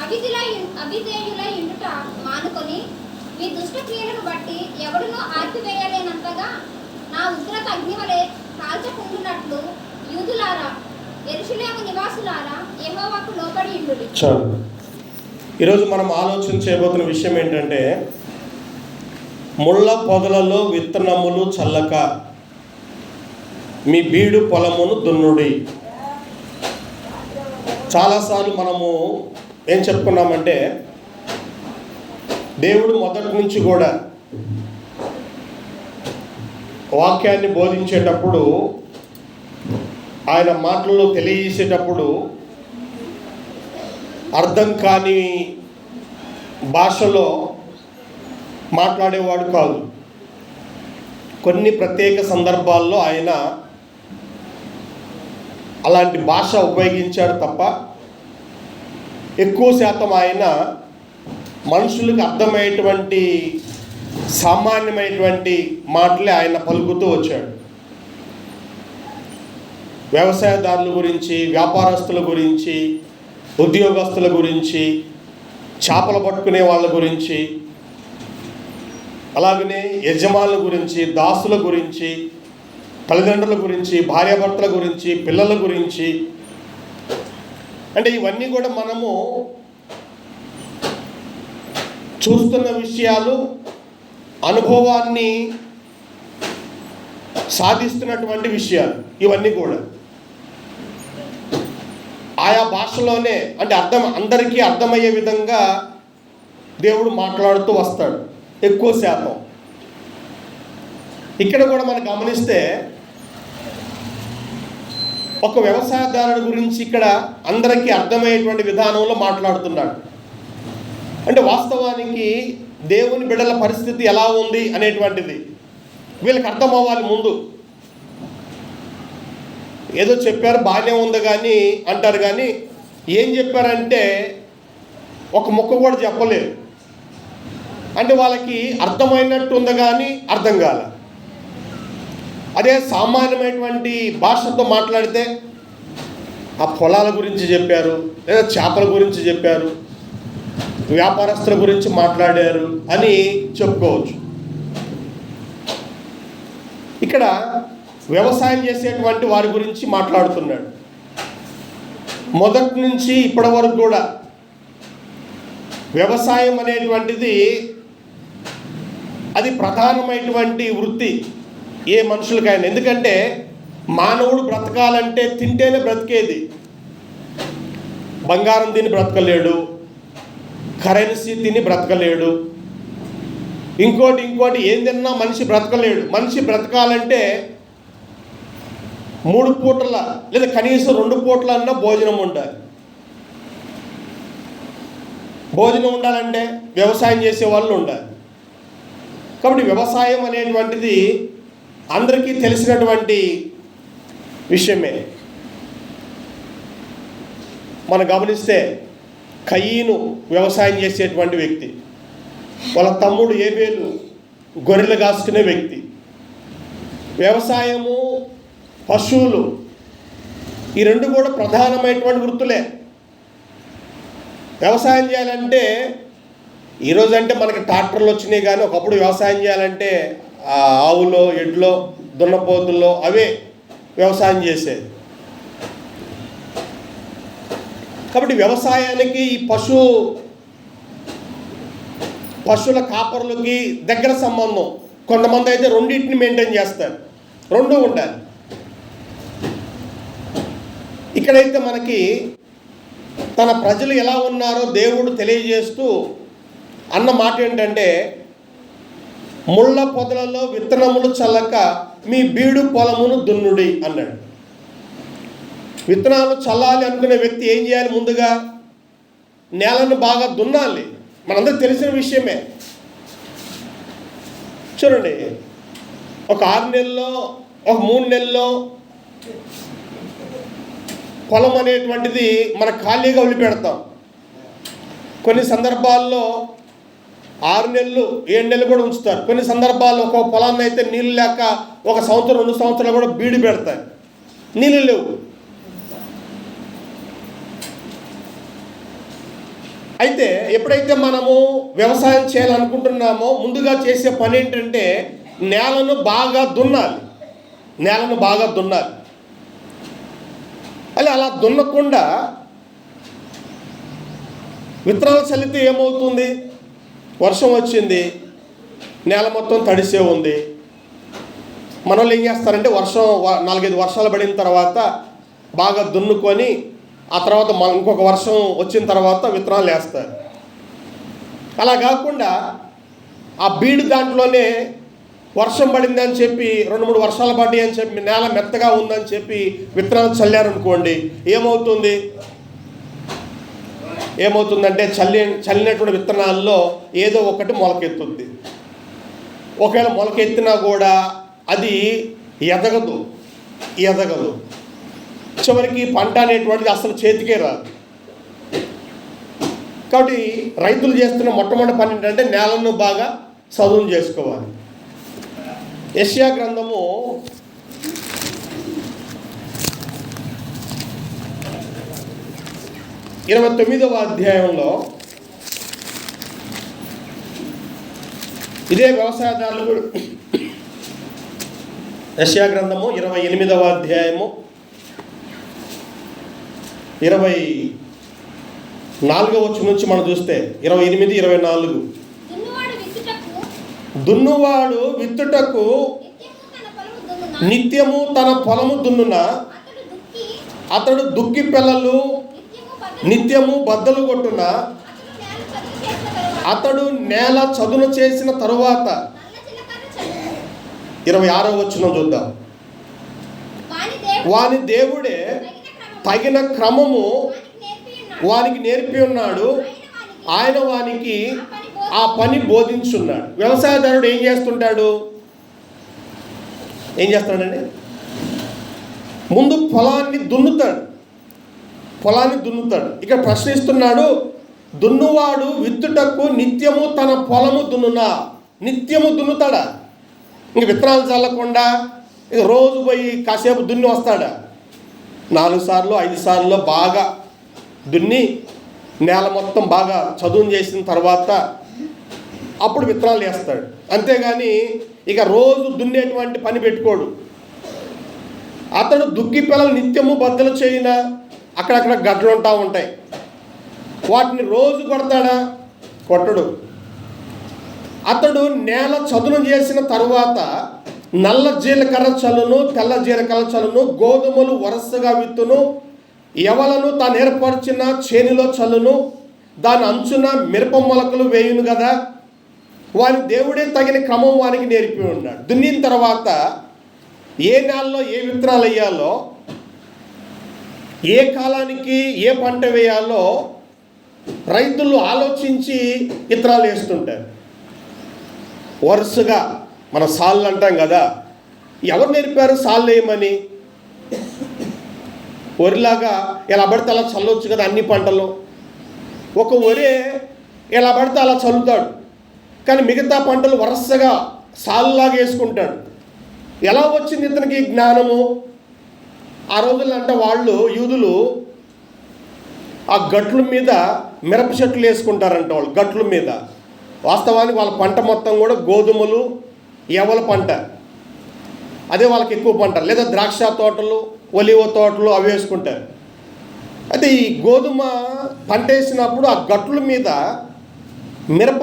అవిధేయులై ఉండుట మానుకొని మీ దుష్ట క్రియలను బట్టి ఎవడునూ ఆర్పివేయలేనంతగా నా ఉగ్రత అగ్నివలే కాల్చకుండునట్లు యూదులారా యెరూషలేము నివాసులారా యెహోవాకు లోబడి ఉండుడి. చాలు. ఈరోజు మనం ఆలోచన చేయబోతున్న విషయం ఏంటంటే, ముళ్ళ పొదలలో విత్తనములు చల్లక మీ బీడు పొలమును దున్నుడి. చాలాసార్లు మనము ఏం చెప్పుకున్నామంటే, దేవుడు మొదటి నుంచి కూడా వాక్యాన్ని బోధించేటప్పుడు, ఆయన మాటల్లో తెలియజేసేటప్పుడు అర్థం కాని భాషలో మాట్లాడేవాడు కాదు. కొన్ని ప్రత్యేక సందర్భాల్లో ఆయన అలాంటి భాష ఉపయోగించాడు తప్ప ఎక్కువ శాతం ఆయన మనుషులకు అర్థమయ్యేటువంటి సామాన్యమైనటువంటి మాటలే ఆయన పలుకుతూ వచ్చాడు. వ్యవసాయదారుల గురించి, వ్యాపారస్తుల గురించి, ఉద్యోగస్తుల గురించి, చేపలు పట్టుకునే వాళ్ళ గురించి, అలాగనే యజమానుల గురించి, దాసుల గురించి, తల్లిదండ్రుల గురించి, భార్యాభర్తల గురించి, పిల్లల గురించి, అంటే ఇవన్నీ కూడా మనము చూస్తున్న విషయాలు, అనుభవాన్ని సాధిస్తున్నటువంటి విషయాలు. ఇవన్నీ కూడా ఆయా భాషలోనే, అంటే అందరికీ అర్థమయ్యే విధంగా దేవుడు మాట్లాడుతూ వస్తాడు ఎక్కువ శాతం. ఇక్కడ కూడా మనం గమనిస్తే ఒక వ్యవసాయదారుడి గురించి ఇక్కడ అందరికీ అర్థమయ్యేటువంటి విధానంలో మాట్లాడుతున్నాడు. అంటే వాస్తవానికి దేవుని బిడ్డల పరిస్థితి ఎలా ఉంది అనేటువంటిది వీళ్ళకి అర్థం అవ్వాలి ముందు. ఏదో చెప్పారు బాగానే ఉంది కానీ అంటారు, కానీ ఏం చెప్పారంటే ఒక ముక్క కూడా చెప్పలేదు. అంటే వాళ్ళకి అర్థమైనట్టు ఉంది కానీ అర్థం కాల. అదే సామాన్యమైనటువంటి భాషతో మాట్లాడితే ఆ పొలాల గురించి చెప్పారు, లేదా చేపల గురించి చెప్పారు, వ్యాపారస్తుల గురించి మాట్లాడారు అని చెప్పుకోవచ్చు. ఇక్కడ వ్యవసాయం చేసేటువంటి వారి గురించి మాట్లాడుతున్నాడు. మొదటి నుంచి ఇప్పటి వరకు కూడా వ్యవసాయం అనేటువంటిది అది ప్రధానమైనటువంటి వృత్తి ఏ మనుషులకైనా. ఎందుకంటే మానవుడు బ్రతకాలంటే తింటేనే బ్రతికేది. బంగారం తిని బ్రతకలేడు, కరెన్సీ తిని బ్రతకలేడు, ఇంకోటి ఏం తిన్నా మనిషి బ్రతకలేడు. మనిషి బ్రతకాలంటే 3 పూటల లేదా కనీసం 2 పూటలన్నా భోజనం ఉండాలి. భోజనం ఉండాలంటే వ్యవసాయం చేసే వాళ్ళు ఉండాలి. కాబట్టి వ్యవసాయం అనేటువంటిది అందరికీ తెలిసినటువంటి విషయమే. మనం గమనిస్తే కయీను వ్యవసాయం చేసేటువంటి వ్యక్తి, వాళ్ళ తమ్ముడు ఏబేలు గొర్రెలు కాసుకునే వ్యక్తి. వ్యవసాయము, పశువులు, ఈ రెండు కూడా ప్రధానమైనటువంటి వృత్తులే. వ్యవసాయం చేయాలంటే ఈరోజు అంటే మనకి ట్రాక్టర్లు వచ్చినాయి, కానీ ఒకప్పుడు వ్యవసాయం చేయాలంటే ఆవులో, ఎడ్లో, దున్నపోతుల్లో అవే వ్యవసాయం చేసేది. కాబట్టి వ్యవసాయానికి ఈ పశువుల కాపరులకి దగ్గర సంబంధం. కొంతమంది అయితే రెండింటిని మెయింటైన్ చేస్తారు, రెండు ఉండాలి. ఇక్కడైతే మనకి తన ప్రజలు ఎలా ఉన్నారో దేవుడు తెలియజేస్తూ అన్న మాట ఏంటంటే, ముళ్ళ పొదలలో విత్తనములు చల్లక మీ బీడు పొలమును దున్నుడి అన్నాడు. విత్తనాలు చల్లాలి అనుకునే వ్యక్తి ఏం చేయాలి? ముందుగా నేలను బాగా దున్నాలి. మనందరికి తెలిసిన విషయమే. చూడండి, ఒక 6 నెలల్లో, ఒక 3 నెలల్లో పొలం అనేటువంటిది మన ఖాళీగా వదిలిపెడతాం. కొన్ని సందర్భాల్లో 6 నెలలు, 7 నెలలు కూడా ఉంచుతారు. కొన్ని సందర్భాల్లో ఒక పొలాన్ని అయితే నీళ్ళు లేక 1 సంవత్సరం, 2 సంవత్సరాలు కూడా బీడు పెడతారు, నీళ్ళు లేవు. అయితే ఎప్పుడైతే మనము వ్యవసాయం చేయాలనుకుంటున్నామో ముందుగా చేసే పని ఏంటంటే నేలను బాగా దున్నాలి. అలా దున్నకుండా విత్తనాలు చల్లితే ఏమవుతుంది? వర్షం వచ్చింది, నేల మొత్తం తడిసే ఉంది. మన వాళ్ళు ఏం చేస్తారంటే 4-5 వర్షాలు పడిన తర్వాత బాగా దున్నుకొని ఆ తర్వాత ఇంకొక వర్షం వచ్చిన తర్వాత విత్తనాలు వేస్తారు. అలా కాకుండా ఆ బీడు దాంట్లోనే వర్షం పడింది అని చెప్పి 2-3 వర్షాలు పడ్డాయి అని చెప్పి నేల మెత్తగా ఉందని చెప్పి విత్తనాలు చల్లారనుకోండి, ఏమవుతుందంటే చల్లినటువంటి విత్తనాల్లో ఏదో ఒకటి మొలకెత్తుద్ది. ఒకవేళ మొలకెత్తినా కూడా అది ఎదగదు. చివరికి పంట అనేటువంటిది అసలు చేతికే రాదు. కాబట్టి రైతులు చేస్తున్న మొట్టమొదటి పని ఏంటంటే నేలను బాగా చదును చేసుకోవాలి. యెషయా గ్రంథము 29వ అధ్యాయంలో ఇదే వ్యవసాయదారులు యెషయా గ్రంథము 28వ అధ్యాయము 24వ వచనం నుంచి మనం చూస్తే 28-24 దున్నువాడు విత్తుటకు నిత్యము తన పొలము దున్నున అతడు దుక్కి పిల్లలు నిత్యము బద్దలు కొట్టున అతడు నేల చదును చేసిన తరువాత 26వ వచనం చూద్దాం. వాని దేవుడే తగిన క్రమము వానికి నేర్పి ఉన్నాడు, ఆయన వానికి ఆ పని బోధించున్నాడు. వ్యవసాయదారుడు ఏం చేస్తాడండి? ముందు పొలాన్ని దున్నుతాడు. ఇక్కడ ప్రశ్నిస్తున్నాడు, దున్నువాడు విత్తుటకు నిత్యము తన పొలము దున్నునా. నిత్యము దున్నుతాడా? ఇంక విత్తనాలు చల్లకుండా ఇక రోజు పోయి కాసేపు దున్ని వస్తాడా? 4 సార్లు 5 సార్లు బాగా దున్ని నేల మొత్తం బాగా చదును చేసిన తర్వాత అప్పుడు విత్తనాలు వేస్తాడు. అంతేగాని ఇక రోజు దున్నేటువంటి పని పెట్టుకోడు. అతడు దుక్కి పిల్లలు నిత్యము బద్దలు చేయినా అక్కడక్కడ గడ్డలు ఉంటాయి. వాటిని రోజు కొడతాడా? కొట్టడు. అతడు నేల చదును చేసిన తరువాత నల్ల జీలకర్ర చల్లును, తెల్ల జీలకర్ర చల్లును, గోధుమలు వరుసగా విత్తును, ఎవలను తాను ఏర్పరిచిన చేనిలో చల్లును, దాని అంచున మిరప మొలకలు వేయును కదా. వాని దేవుడే తగిన క్రమం వానికి నేర్పి ఉన్నాడు. దున్నిన తర్వాత ఏ నెలలో ఏ విత్తనాలు వేయాలో, ఏ కాలానికి ఏ పంట వేయాలో రైతులు ఆలోచించి విత్తనాలు వేస్తుంటారు. వరుసగా మన సాళ్ళు అంటాం కదా, ఎవరు నేర్పారు సాళ్ళు వేయమని? వరిలాగా ఎలా పడితే అలా చల్లవచ్చు కదా అన్ని పంటలు. ఒక వరే ఎలా పడితే అలా చల్లుతాడు, కానీ మిగతా పంటలు వరుసగా సాల్లాగా వేసుకుంటాడు. ఎలా వచ్చింది ఇతనికి జ్ఞానము? ఆ రోజుల్లో అంటే యూదులు ఆ గట్ల మీద మిరప చెట్లు వేసుకుంటారంట. వాళ్ళు గట్ల మీద వాస్తవానికి వాళ్ళ పంట మొత్తం కూడా గోధుమలు, ఎవల పంట, అదే వాళ్ళకి ఎక్కువ పంట. లేదా ద్రాక్ష తోటలు, ఒలివ తోటలు అవి వేసుకుంటారు. అయితే ఈ గోధుమ పంట వేసినప్పుడు ఆ గట్ల మీద మిరప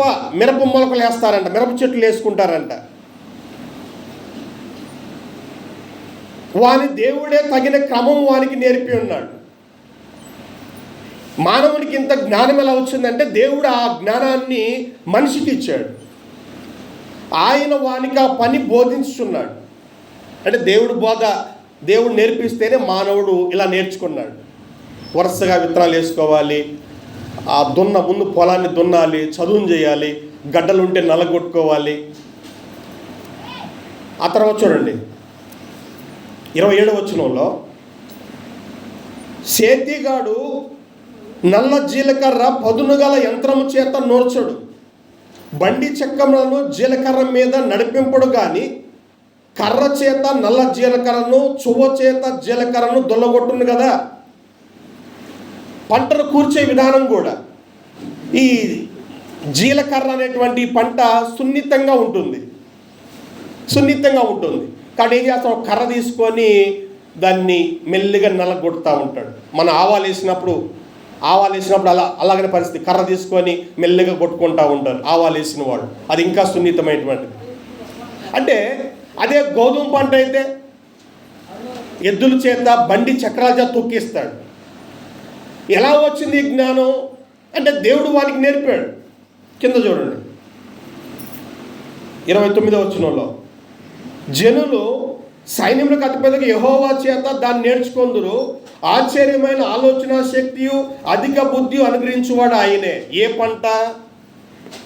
మొలకలు వేస్తారంట, మిరప చెట్లు వేసుకుంటారంట. వాని దేవుడే తగిన క్రమం వానికి నేర్పి ఉన్నాడు. మానవునికి ఇంత జ్ఞానం ఎలా వచ్చిందంటే దేవుడు ఆ జ్ఞానాన్ని మనిషికి ఇచ్చాడు. ఆయన వానికి ఆ పని బోధించుతున్నాడు. అంటే దేవుడు నేర్పిస్తేనే మానవుడు ఇలా నేర్చుకున్నాడు. వరుసగా విత్తనాలు వేసుకోవాలి, ఆ ముందు పొలాన్ని దున్నాలి, చదువును చేయాలి, గడ్డలుంటే నల్లగొట్టుకోవాలి. ఆ తర్వాత చూడండి 27వ వచనంలో, సేతిగాడు నల్ల జీలకర్ర పదునుగల యంత్రము చేత నూర్చడు, బండి చక్రములను జీలకర్ర మీద నడిపింపడు కానీ కర్ర చేత నల్ల జీలకర్రను, చువ్వ చేత జీలకర్రను దొల్లగొట్టును కదా. పంటను కూర్చే విధానం కూడా ఈ జీలకర్ర అనేటువంటి పంట సున్నితంగా ఉంటుంది, కాబట్టి ఏం చేస్తాం, కర్ర తీసుకొని దాన్ని మెల్లిగా నలగొడుతూ ఉంటాడు. మన ఆవాలు వేసినప్పుడు అలాగనే పరిస్థితి, కర్ర తీసుకొని మెల్లిగా కొట్టుకుంటూ ఉంటారు ఆవాలు వేసిన వాడు, అది ఇంకా సున్నితమైనటువంటిది. అంటే అదే గోధుమ పంట అయితే ఎద్దుల చేత బండి చక్రాల చేత తొక్కిస్తాడు. ఎలా వచ్చింది ఈ జ్ఞానం అంటే దేవుడు వానికి నేర్పాడు. కింద చూడండి 29వ వచనంలో, జనులు సైన్యములకు అతిపెద్దగా యెహోవా చేత దాన్ని నేర్చుకొందురు, ఆశ్చర్యమైన ఆలోచన శక్తియు అధిక బుద్ధి అనుగ్రహించువాడు ఆయనే. ఏ పంట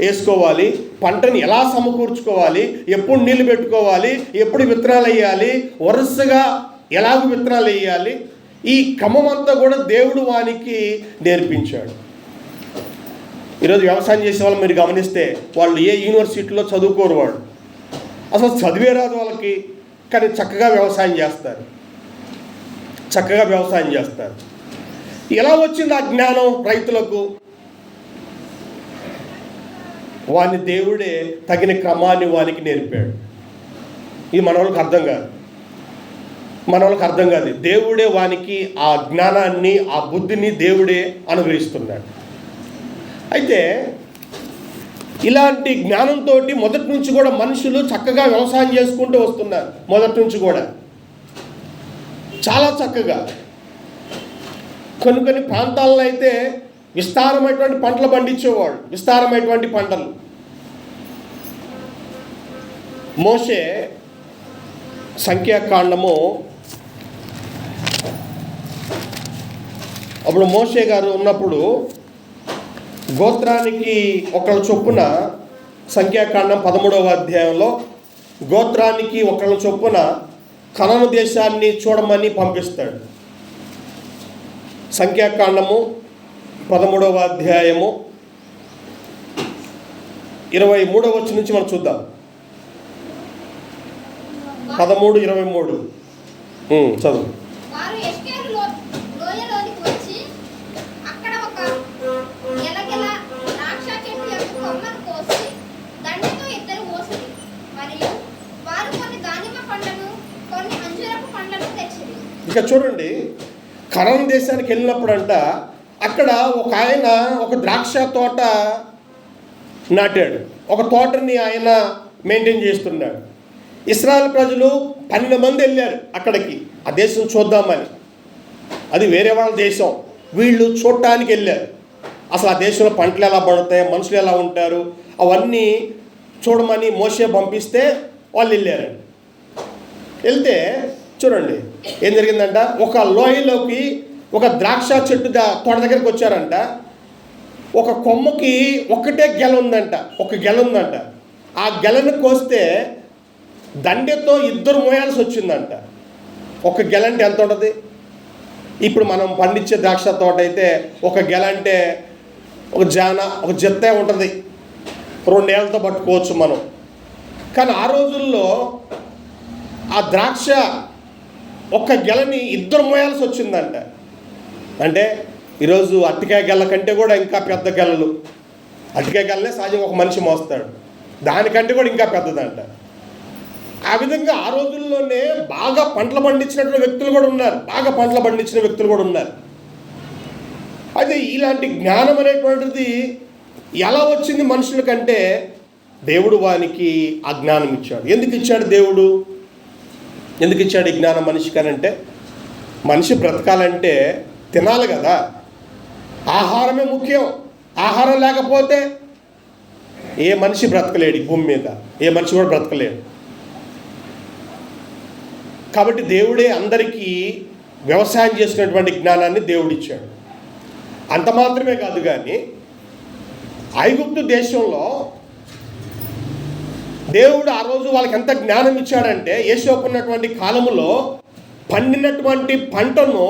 వేసుకోవాలి, పంటని ఎలా సమకూర్చుకోవాలి, ఎప్పుడు నీళ్ళు పెట్టుకోవాలి, ఎప్పుడు విత్తనాలు వేయాలి, వరుసగా ఎలాగ విత్తనాలు వేయాలి, ఈ క్రమం అంతా కూడా దేవుడు వానికి నేర్పించాడు. ఈరోజు వ్యవసాయం చేసే వాళ్ళు మీరు గమనిస్తే వాళ్ళు ఏ యూనివర్సిటీలో చదువుకోరు, వాడు అసలు చదివే రాదు వాళ్ళకి, కానీ చక్కగా వ్యవసాయం చేస్తారు. ఎలా వచ్చింది ఆ జ్ఞానం రైతులకు? వాని దేవుడే తగిన క్రమాన్ని వానికి నేర్పాడు. ఇది మన వాళ్ళకి అర్థం కాదు. దేవుడే వానికి ఆ జ్ఞానాన్ని, ఆ బుద్ధిని దేవుడే అనుగ్రహిస్తున్నాడు. అయితే ఇలాంటి జ్ఞానంతో మొదటి నుంచి కూడా మనుషులు చక్కగా వ్యవసాయం చేసుకుంటూ వస్తున్నారు. మొదటి నుంచి కూడా చాలా చక్కగా. కొన్ని ప్రాంతాల్లో అయితే విస్తారమైనటువంటి పంటలు పండించేవాడు, విస్తారమైనటువంటి పంటలు. మోషే సంఖ్యాకాండము, అప్పుడు మోషే గారు ఉన్నప్పుడు గోత్రానికి ఒకళ్ళ చొప్పున, సంఖ్యాకాండం 13వ అధ్యాయంలో గోత్రానికి ఒకళ్ళ చొప్పున కనాను దేశాన్ని చూడమని పంపిస్తాడు. సంఖ్యాకాండము 13వ అధ్యాయము 23వ వచనం నుంచి మనం చూద్దాం. 13:23 చదువు. వారు ఎష్కేలు లోయలోనికి వచ్చి అక్కడ ఒక గెలగెల ద్రాక్ష చెట్టు యొక్క కొమ్మను కోసి దండెతో ఇద్దరు మోసిరి. మరియు వారు కొన్ని దానిమ్మ పండ్లను, కొన్ని అంజూరపు పండ్లను తెచ్చిరి. ఇక చూడండి, కనాను దేశానికి వెళ్ళినప్పుడంట అక్కడ ఒక ఆయన ఒక ద్రాక్ష తోట నాటాడు. ఒక తోటని ఆయన మెయింటైన్ చేస్తున్నాడు. ఇశ్రాయేలు ప్రజలు 12 మంది వెళ్ళారు అక్కడికి, ఆ దేశం చూద్దామని. అది వేరే వాళ్ళ దేశం, వీళ్ళు చూడటానికి వెళ్ళారు. అసలు ఆ దేశంలో పంటలు ఎలా పడతాయి, మనుషులు ఎలా ఉంటారు, అవన్నీ చూడమని మోషే పంపిస్తే వాళ్ళు వెళ్ళారండి. వెళ్తే చూడండి ఏం జరిగిందంట, ఒక లోయలోకి ఒక ద్రాక్ష చెట్టు తోట దగ్గరికి వచ్చారంట. ఒక కొమ్మకి ఒక్కటే గెల ఉందంట, ఒక గెల ఉందంట. ఆ గెలను కోస్తే దండెతో ఇద్దరు మోయాల్సి వచ్చిందంట. ఒక గెల అంటే ఎంత ఉంటుంది? ఇప్పుడు మనం పండించే ద్రాక్ష తోట అయితే ఒక గెల అంటే ఒక జత్తే ఉంటుంది, 2 ఏళ్ళతో పట్టుకోవచ్చు మనం. కానీ ఆ రోజుల్లో ఆ ద్రాక్ష ఒక్క గెలని ఇద్దరు మోయాల్సి వచ్చిందంట. అంటే ఈరోజు అరటికాయ గెల కంటే కూడా ఇంకా పెద్ద గెలలు, అరటికాయ గెలనే సహజంగా ఒక మనిషి మోస్తాడు, దానికంటే కూడా ఇంకా పెద్దదంట. ఆ విధంగా ఆ రోజుల్లోనే బాగా పంటలు పండించిన వ్యక్తులు కూడా ఉన్నారు. అయితే ఇలాంటి జ్ఞానం అనేటువంటిది ఎలా వచ్చింది మనుషులకంటే, దేవుడు వానికి ఆ జ్ఞానం ఇచ్చాడు. ఎందుకు ఇచ్చాడు ఈ జ్ఞానం మనిషికి అంటే, మనిషి బ్రతకాలంటే తినాలి కదా, ఆహారమే ముఖ్యం. ఆహారం లేకపోతే ఏ మనిషి బ్రతకలేడు, ఈ భూమి మీద ఏ మనిషి కూడా బ్రతకలేడు. కాబట్టి దేవుడే అందరికీ వ్యవసాయం చేసినటువంటి జ్ఞానాన్ని దేవుడిచ్చాడు. అంత మాత్రమే కాదు, కానీ ఐగుప్తు దేశంలో దేవుడు ఆ రోజు వాళ్ళకి ఎంత జ్ఞానం ఇచ్చాడంటే, యేషోపు ఉన్నటువంటి కాలములో పండినటువంటి పంటను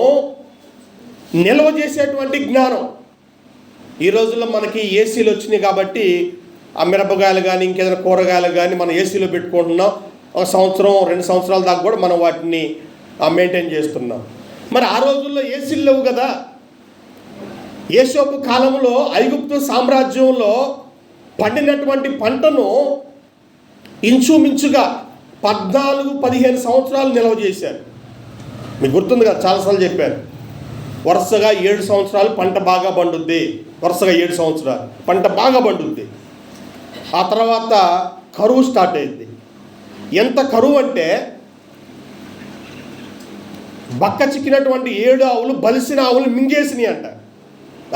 నిల్వ చేసేటువంటి జ్ఞానం. ఈ రోజుల్లో మనకి ఏసీలు వచ్చినాయి కాబట్టి ఆ మిరపకాయలు కానీ ఇంకేదైనా కూరగాయలు కానీ మనం ఏసీలో పెట్టుకుంటున్నాం. 1 సంవత్సరం 2 సంవత్సరాల దాకా కూడా మనం వాటిని మెయింటైన్ చేస్తున్నాం. మరి ఆ రోజుల్లో ఏసీలు లేవు కదా, యోసేపు కాలంలో ఐగుప్తు సామ్రాజ్యంలో పండినటువంటి పంటను ఇంచుమించుగా 14-15 సంవత్సరాలు నిల్వ చేశారు. మీకు గుర్తుంది కదా, చాలాసార్లు చెప్పాను. వరుసగా 7 సంవత్సరాలు పంట బాగా పండుద్ది, వరుసగా 7 సంవత్సరాలు పంట బాగా పండుద్ది. ఆ తర్వాత కరువు స్టార్ట్ అయింది. ఎంత కరువు అంటే బక్క చిక్కినటువంటి 7 ఆవులు బలిసిన ఆవులు మింగేసినాయి అంట.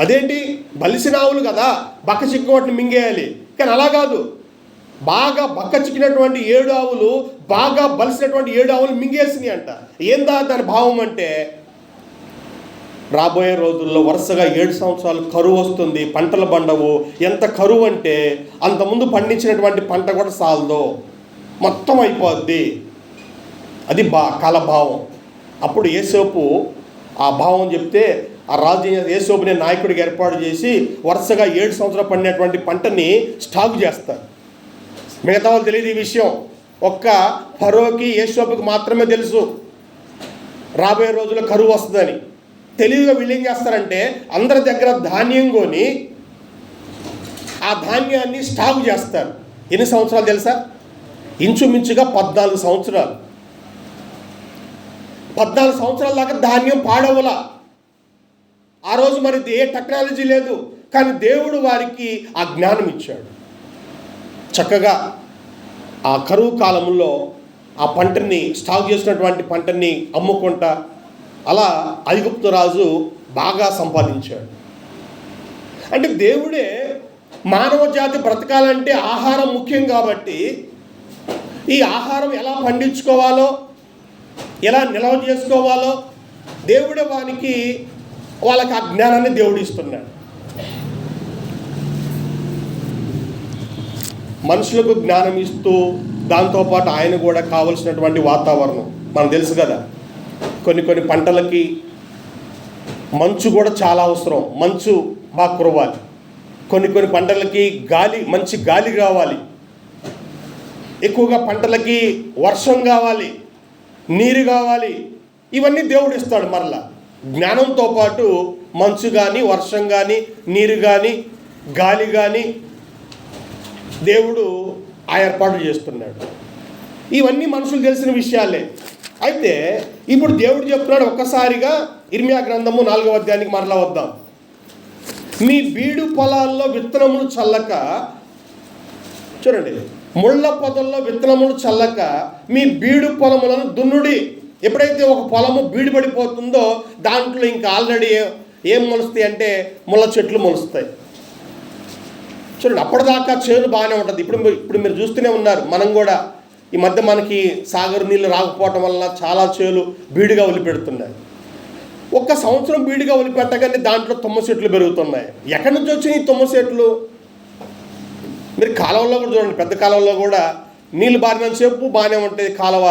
అదేంటి, బలిసిన ఆవులు కదా, బక్క చిక్కి వాటిని మింగేయాలి. కానీ అలా కాదు, బాగా బక్క చిక్కినటువంటి 7 ఆవులు బాగా బలిసినటువంటి 7 ఆవులు మింగేసినాయి అంట. ఏందా దాని భావం అంటే, రాబోయే రోజుల్లో వరుసగా 7 సంవత్సరాలు కరువు వస్తుంది, పంటలు పండవు. ఎంత కరువు అంటే అంతకుముందు పండించినటువంటి పంట కూడా సాలదు, మొత్తం అయిపోద్ది. అది కాలభావం. అప్పుడు యోసేపు ఆ భావం చెప్తే ఆ రాజు యోసేపుని నాయకుడికి ఏర్పాటు చేసి వరుసగా 7 సంవత్సరాలు పండినటువంటి పంటని స్టాక్ చేస్తారు. మిగతా వాళ్ళు తెలియదు ఈ విషయం. ఒక్క ఫరోకి యోసేపుకి మాత్రమే తెలుసు రాబోయే రోజుల్లో కరువు వస్తుందని. తెలివిగా వీళ్ళు ఏం చేస్తారంటే అందరి దగ్గర ధాన్యం కొని ఆ ధాన్యాన్ని స్టాక్ చేస్తారు. ఎన్ని సంవత్సరాలు తెలుసా? ఇంచుమించుగా 14 సంవత్సరాలు. 14 సంవత్సరాల దాకా ధాన్యం పాడవల. ఆ రోజు మరి ఏ టెక్నాలజీ లేదు, కానీ దేవుడు వారికి ఆ జ్ఞానం ఇచ్చాడు. చక్కగా ఆ కరువు కాలంలో ఆ పంటని స్టాక్ చేసినటువంటి పంటని అమ్ముకుంటా అలా ఐగుప్తు రాజు బాగా సంపాదించాడు. అంటే దేవుడే మానవ జాతి బ్రతకాలంటే ఆహారం ముఖ్యం కాబట్టి ఈ ఆహారం ఎలా పండించుకోవాలో, ఎలా నిల్వ చేసుకోవాలో దేవుడే వాళ్ళకి ఆ జ్ఞానాన్ని దేవుడు ఇస్తున్నాడు. మనుషులకు జ్ఞానం ఇస్తూ దాంతోపాటు ఆయన కూడా కావలసినటువంటి వాతావరణం మనకు తెలుసు కదా. కొన్ని పంటలకి మంచు కూడా చాలా అవసరం, మంచు బాగా కురవాలి. కొన్ని పంటలకి మంచి గాలి కావాలి. ఎక్కువగా పంటలకి వర్షం కావాలి, నీరు కావాలి. ఇవన్నీ దేవుడు ఇస్తాడు. మరలా జ్ఞానంతో పాటు మంచు కానీ, వర్షం కానీ, నీరు కానీ, గాలి కానీ దేవుడు ఆ ఏర్పాటు చేస్తున్నాడు. ఇవన్నీ మనుషులు తెలిసిన విషయాలే. అయితే ఇప్పుడు దేవుడు చెప్తున్నాడు ఒక్కసారిగా ఇర్మియా గ్రంథము 4వ అధ్యాయానికి మరలా వద్దాం. మీ బీడు పొలాల్లో విత్తనములు చల్లక, చూడండి, ముళ్ళ పొదల్లో విత్తనములు చల్లక మీ బీడు పొలములను దున్నుడి. ఎప్పుడైతే ఒక పొలము బీడుపడిపోతుందో దాంట్లో ఇంకా ఆల్రెడీ ఏం మొలుస్తాయి అంటే ముళ్ళ చెట్లు మొలుస్తాయి. చూడండి, అప్పటిదాకా చేను బాగానే ఉంటుంది. ఇప్పుడు మీరు చూస్తూనే ఉన్నారు. మనం కూడా ఈ మధ్య మనకి సాగర్ నీళ్ళు రాకపోవటం వల్ల చాలా చేలు బీడుగా వదిలిపెడుతున్నాయి. 1 సంవత్సరం బీడుగా వదిలిపెట్టగానే దాంట్లో తుమ్మ చెట్లు పెరుగుతున్నాయి. ఎక్కడి నుంచి వచ్చినాయి తుమ్మ చెట్లు? మీరు కాలువల్లో కూడా చూడండి, పెద్ద కాలువల్లో కూడా నీళ్ళు బారినంతసేపు బాగానే ఉంటుంది కాలువ.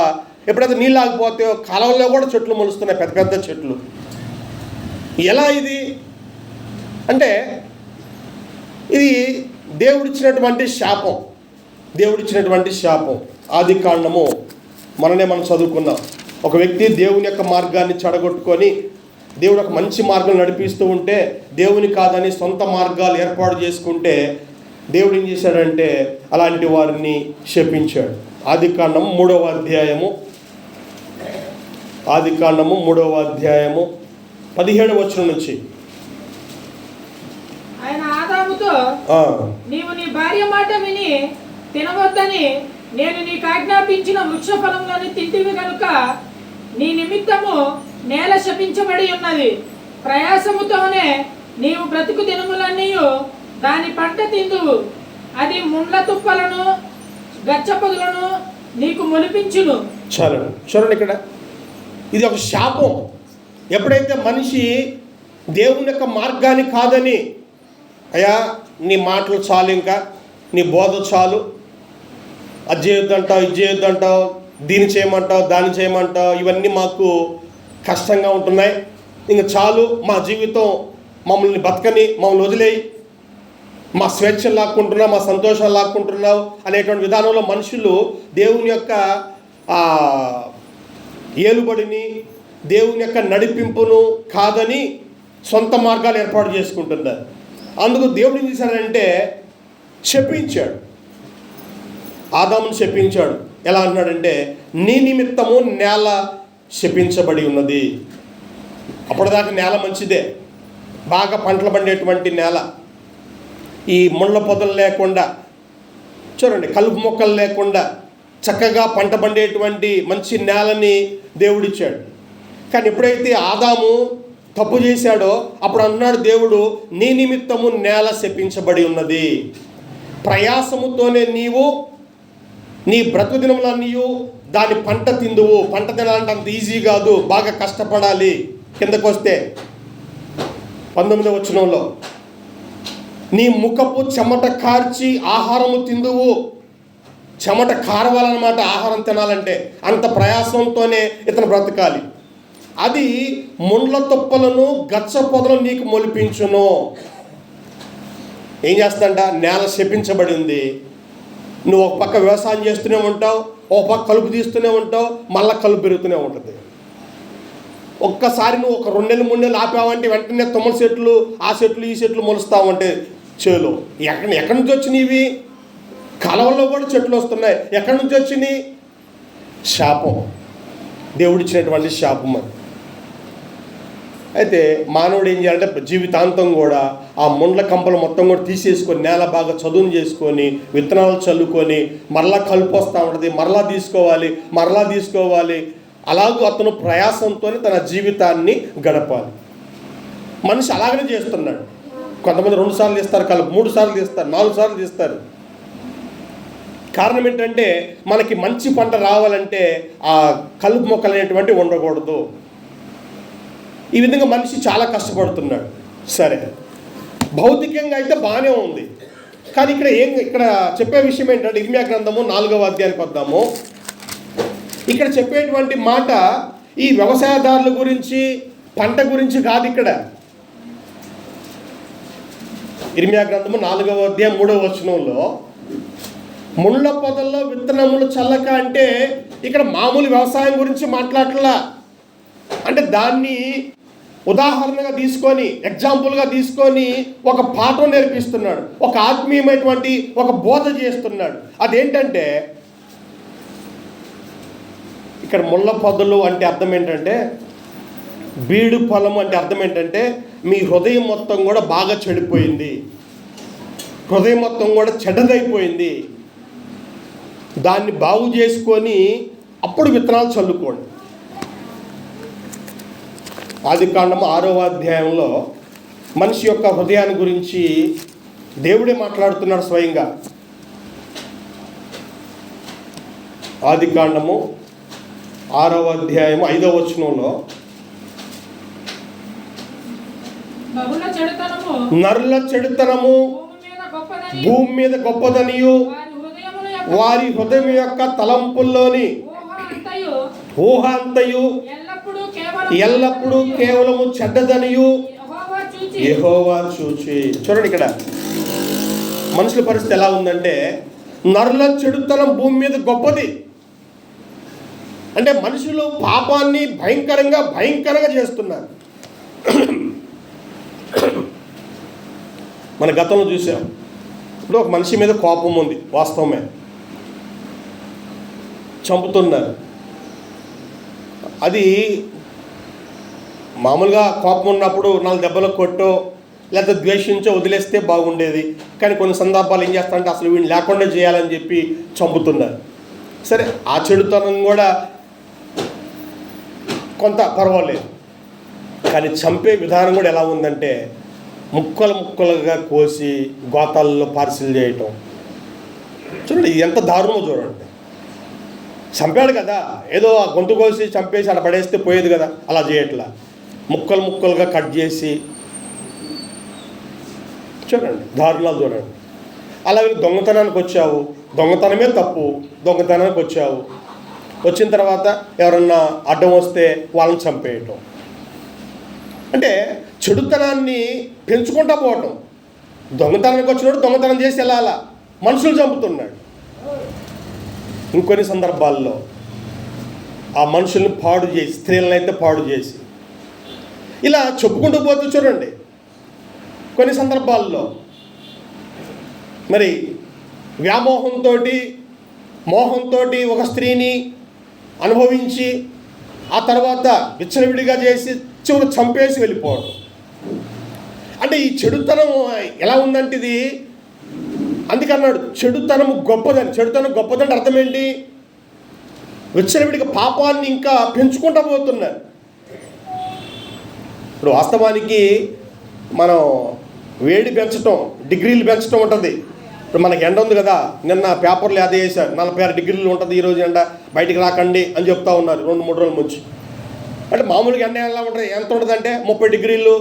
ఎప్పుడైతే నీళ్ళు ఆగిపోతే కాలువల్లో కూడా చెట్లు మొలుస్తున్నాయి, పెద్ద పెద్ద చెట్లు. ఎలా ఇది అంటే ఇది దేవుడిచ్చినటువంటి శాపం. దేవుడిచ్చినటువంటి శాపం. ఆది కాండము మనం చదువుకున్నాం. ఒక వ్యక్తి దేవుని యొక్క మార్గాన్ని చెడగొట్టుకొని దేవుడు ఒక మంచి మార్గం నడిపిస్తూ ఉంటే దేవుని కాదని సొంత మార్గాలు ఏర్పాటు చేసుకుంటే దేవుడు ఏం చేశాడంటే అలాంటి వారిని శపించాడు. ఆది కాండము 3వ అధ్యాయము 17వ వచనం నుంచి. ఆయన ఆదాముతో, నీవు నీ భార్య మాట విని తినవద్దని నేను నీకు ఆజ్ఞాపించిన వృక్ష ఫలంలోని తింటివి కనుక నీ నిమిత్తము నేల శపించబడి ఉన్నది. ప్రయాసముతోనే నీవు బ్రతుకు దినములన్నీ దాని పంట తిందువు. అది ముండ్ల తుప్పలను గచ్చపొదలను నీకు మొలిపించును. చూడండి, ఇక్కడ ఇది ఒక శాపం. ఎప్పుడైతే మనిషి దేవుని యొక్క మార్గాన్ని కాదని, అయ్యా నీ మాటలు చాలు, ఇంకా నీ బోధ చాలు, అది చేయొద్దంటావు, ఇది చేయొద్దంటావు, దీన్ని చేయమంటావు, దాన్ని చేయమంటావు, ఇవన్నీ మాకు కష్టంగా ఉంటున్నాయి, ఇంక చాలు, మా జీవితం మమ్మల్ని బతకని, మమ్మల్ని వదిలేయి, మా స్వేచ్ఛను లాక్కుంటున్నావు, మా సంతోషాలు లాక్కుంటున్నావు అనేటువంటి విధానంలో మనుషులు దేవుని యొక్క ఏలుబడిని, దేవుని యొక్క నడిపింపును కాదని సొంత మార్గాలు ఏర్పాటు చేసుకుంటున్నారు. అందుకు దేవుడు ఏం చేశాడంటే శపించాడు, ఆదామును శపించాడు. ఎలా అన్నాడంటే నీ నిమిత్తము నేల శపించబడి ఉన్నది. అప్పటిదాకా నేల మంచిదే, బాగా పంటలు పండేటువంటి నేల, ఈ ముళ్ళ పొదలు లేకుండా, చూడండి కలుపు మొక్కలు లేకుండా చక్కగా పంట పండేటువంటి మంచి నేలని దేవుడిచ్చాడు. కానీ ఎప్పుడైతే ఆదాము తప్పు చేశాడో అప్పుడు అన్నాడు దేవుడు, నీ నిమిత్తము నేల శపించబడి ఉన్నది, ప్రయాసముతోనే నీవు నీ బ్రతుకు దినములన్నీ దాని పంట తిందువు. పంట తినాలంటే అంత ఈజీ కాదు, బాగా కష్టపడాలి. కిందకు వస్తే 19వ వచనంలో నీ ముఖపు చెమట కార్చి ఆహారము తిందువు. చెమట కారవాలన్నమాట ఆహారం తినాలంటే, అంత ప్రయాసంతోనే ఇతను బ్రతకాలి. అది ముండ్ల తుప్పలను గచ్చ పొదలను నీకు మొలిపించును. ఏం చేస్తాంట, నేల శపించబడింది. నువ్వు ఒక పక్క వ్యవసాయం చేస్తూనే ఉంటావు, ఒక పక్క కలుపు తీస్తూనే ఉంటావు, మళ్ళీ కలుపు పెరుగుతూనే ఉంటుంది. ఒక్కసారి నువ్వు ఒక 2 నెలలు 3 నెలలు ఆపావంటే వెంటనే తుమ్మల చెట్లు, ఆ చెట్లు ఈ చెట్లు మొలుస్తావంటే చేలో ఎక్కడి నుంచి వచ్చినాయి? కలవల్లో కూడా చెట్లు వస్తున్నాయి. ఎక్కడి నుంచి వచ్చినాయి? శాపం, దేవుడిచ్చినటువంటి శాపం అది. అయితే మానవుడు ఏం చేయాలంటే జీవితాంతం కూడా ఆ ముండ్ల కంపలు మొత్తం కూడా తీసేసుకొని నేల బాగా చదును చేసుకొని విత్తనాలు చల్లుకొని మరలా కలుపు వస్తూ ఉంటుంది, మరలా తీసుకోవాలి. అలాగూ అతను ప్రయాసంతో తన జీవితాన్ని గడపాలి. మనిషి అలాగనే చేస్తున్నాడు. కొంతమంది 2 సార్లు తీస్తారు కలుపు, 3 సార్లు తీస్తారు, 4 సార్లు తీస్తారు. కారణం ఏంటంటే మనకి మంచి పంట రావాలంటే ఆ కలుపు మొక్కలు అనేటువంటి ఉండకూడదు. ఈ విధంగా మనిషి చాలా కష్టపడుతున్నాడు. సరే, భౌతికంగా అయితే బాగానే ఉంది. కానీ ఇక్కడ చెప్పే విషయం ఏంటంటే ఇర్మియా గ్రంథము 4వ అధ్యాయానికి వద్దాము. ఇక్కడ చెప్పేటువంటి మాట ఈ వ్యవసాయదారుల గురించి, పంట గురించి కాదు. ఇక్కడ ఇర్మియా గ్రంథము 4వ అధ్యాయం 3వ వచనంలో ముళ్ళ పొదల్లో విత్తనములు చల్లక అంటే ఇక్కడ మామూలు వ్యవసాయం గురించి మాట్లాడట్లా. అంటే దాన్ని ఉదాహరణగా తీసుకొని, ఎగ్జాంపుల్గా తీసుకొని ఒక పాఠం నేర్పిస్తున్నాడు, ఒక ఆత్మీయమైనటువంటి ఒక బోధ చేస్తున్నాడు. అదేంటంటే ఇక్కడ ముళ్ళ పొదలు అంటే అర్థం ఏంటంటే, బీడు పొలము అంటే అర్థం ఏంటంటే మీ హృదయం మొత్తం కూడా బాగా చెడిపోయింది, హృదయం మొత్తం కూడా చెడ్డదైపోయింది. దాన్ని బాగు చేసుకొని అప్పుడు విత్తనాలు చల్లుకోండి. ఆదికాండము 6వ అధ్యాయంలో మనిషి యొక్క హృదయాన్ని గురించి దేవుడే మాట్లాడుతున్నాడు స్వయంగా. ఆదికాండము 6వ అధ్యాయము 5వ వచనంలో నరుల చెడుతనము భూమి మీద గొప్పదనియు వారి హృదయం యొక్క తలంపుల్లోని ఊహ అంతయు ఎల్లప్పుడూ కేవలము చెడ్డదనియు యెహోవా చూచి. చూడండి, ఇక్కడ మనుషుల పరిస్థితి ఎలా ఉందంటే నరుల చెడుతనం భూమి మీద గొప్పది. అంటే మనుషులు పాపాన్ని భయంకరంగా చేస్తున్నారు. మన గతంలో చూసాం. ఇప్పుడు ఒక మనిషి మీద కోపం ఉంది, వాస్తవమే, చంపుతున్నారు. అది మామూలుగా కోపం ఉన్నప్పుడు 4 దెబ్బలు కొట్టో లేకపోతే ద్వేషించో వదిలేస్తే బాగుండేది. కానీ కొన్ని సందర్భాలు ఏం చేస్తారంటే అసలు వీడిని లేకుండా చేయాలని చెప్పి చంపుతున్నారు. సరే, ఆ చెడుతనం కూడా కొంత పర్వాలేదు. కానీ చంపే విధానం కూడా ఎలా ఉందంటే ముక్కలుగా కోసి గోతాల్లో పార్సిల్ చేయటం. చూడండి, ఎంత దారుణమో చూడండి. చంపాడు కదా, ఏదో ఆ గొంతు కోసి చంపేసి అలా పడేస్తే పోయేది కదా, అలా చేయట్లా. ముక్కలుగా కట్ చేసి, చూడండి దారుణాలు చూడండి. అలాగే దొంగతనానికి వచ్చావు, దొంగతనమే తప్పు, దొంగతనానికి వచ్చావు, వచ్చిన తర్వాత ఎవరన్నా అడ్డం వస్తే వాళ్ళని చంపేయటం. అంటే చెడుతనాన్ని పెంచుకుంటా పోవటం. దొంగతనానికి వచ్చినప్పుడు దొంగతనం చేసి వెళ్ళాలా, మనుషులు చంపుతున్నాడు. ఇంకొన్ని సందర్భాల్లో ఆ మనుషుల్ని పాడు చేసి, స్త్రీలను అయితే పాడు చేసి, ఇలా చెప్పుకుంటూ పోతూ చూడండి. కొన్ని సందర్భాల్లో మరి వ్యామోహంతో మోహంతో ఒక స్త్రీని అనుభవించి ఆ తర్వాత విచ్చలవిడిగా చేసి చివరి చంపేసి వెళ్ళిపోవడం. అంటే ఈ చెడుతనం ఎలా ఉందంటే ఇది అందుకన్నాడు చెడుతనం గొప్పదని. చెడుతనం గొప్పదంటే అర్థం ఏంటి? విచ్చలవిడిగా పాపాన్ని ఇంకా పెంచుకుంటూ పోతున్నారు. ఇప్పుడు వాస్తవానికి మనం వేడి పెంచడం, డిగ్రీలు పెంచడం ఉంటుంది. ఇప్పుడు మనకి ఎండ ఉంది కదా, నిన్న పేపర్లు అదే వేశారు 46 డిగ్రీలు ఉంటుంది ఈరోజు ఎండ, బయటికి రాకండి అని చెప్తా ఉన్నారు 2-3 రోజుల నుంచి. అంటే మామూలుగా ఎండ ఎలా ఉంటుంది, ఎంత ఉంటుంది అంటే 30 డిగ్రీలు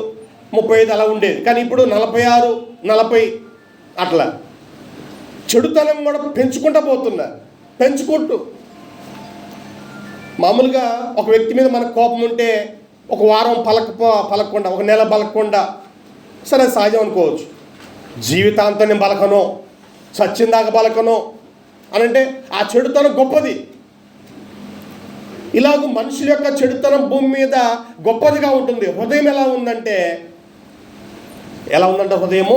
35 అలా ఉండేది. కానీ ఇప్పుడు 46, 40 అట్లా. చెడుతనం కూడా పెంచుకుంటూ పోతున్నారు. పెంచుకుంటూ మామూలుగా ఒక వ్యక్తి మీద మనకు కోపం ఉంటే ఒక వారం పలకకుండా, ఒక నెల పలకకుండా సరే సహజం అనుకోవచ్చు. జీవితాంతం నేను బలకను, సచ్చిందాక బలకను అని అంటే ఆ చెడుతనం గొప్పది. ఇలాగ మనుషుల యొక్క చెడుతనం భూమి మీద గొప్పదిగా ఉంటుంది. హృదయం ఎలా ఉందంటే హృదయము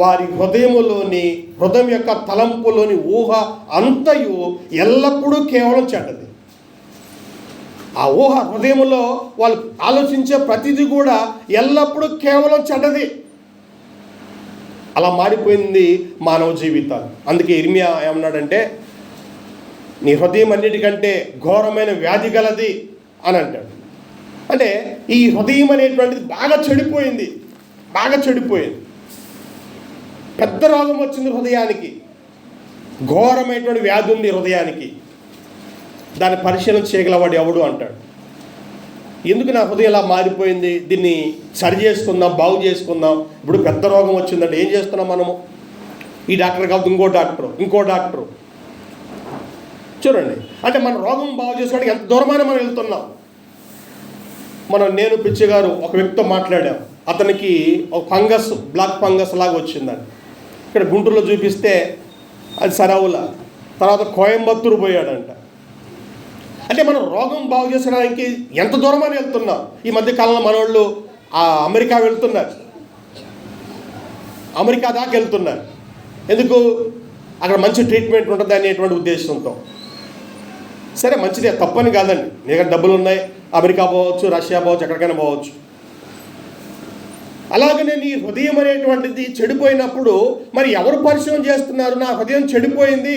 వారి హృదయం యొక్క తలంపులోని ఊహ అంతయు ఎల్లప్పుడూ కేవలం చెడ్డది. ఆ ఊహ హృదయంలో వాళ్ళు ఆలోచించే ప్రతిదీ కూడా ఎల్లప్పుడూ కేవలం చెడ్డది. అలా మారిపోయింది మానవ జీవితాలు. అందుకే ఇర్మియా ఏమన్నాడంటే నీ హృదయం అన్నిటికంటే ఘోరమైన వ్యాధి గలది అని అంటాడు. అంటే ఈ హృదయం అనేటువంటిది బాగా చెడిపోయింది. పెద్ద రోగం వచ్చింది హృదయానికి, ఘోరమైనటువంటి వ్యాధి ఉంది హృదయానికి. దాన్ని పరిశీలన చేయగలవాడు ఎవడు అంటాడు. ఎందుకు నా హృదయం ఇలా మారిపోయింది, దీన్ని సరి చేసుకుందాం, బాగు చేసుకుందాం. ఇప్పుడు పెద్ద రోగం వచ్చిందంటే ఏం చేస్తున్నాం మనము? ఈ డాక్టర్ కాదు ఇంకో డాక్టరు చూడండి. అంటే మన రోగం బాగు చేసుకోవడానికి ఎంత దూరమైనా మనం వెళ్తున్నాం. నేను పిచ్చి గారు ఒక వ్యక్తితో మాట్లాడాం. అతనికి ఒక బ్లాక్ ఫంగస్ లాగా వచ్చిందండి. ఇక్కడ గుంటూరులో చూపిస్తే అది సరవుల తర్వాత కోయంబత్తూరు పోయాడంట. అంటే మనం రోగం బాగు చేసుకోవడానికి ఎంత దూరమని వెళ్తున్నాం. ఈ మధ్య కాలంలో మనోళ్ళు అమెరికా వెళ్తున్నారు, అమెరికా దాకా వెళ్తున్నారు. ఎందుకు? అక్కడ మంచి ట్రీట్మెంట్ ఉంటుంది అనేటువంటి ఉద్దేశంతో. సరే మంచిదే, తప్పని కాదండి. నీ దగ్గర డబ్బులు ఉన్నాయి, అమెరికా పోవచ్చు, రష్యా పోవచ్చు, ఎక్కడికైనా పోవచ్చు. అలాగనే నీ హృదయం అనేటువంటిది చెడిపోయినప్పుడు మరి ఎవరు పరిశీలన చేస్తున్నారు? నా హృదయం చెడిపోయింది,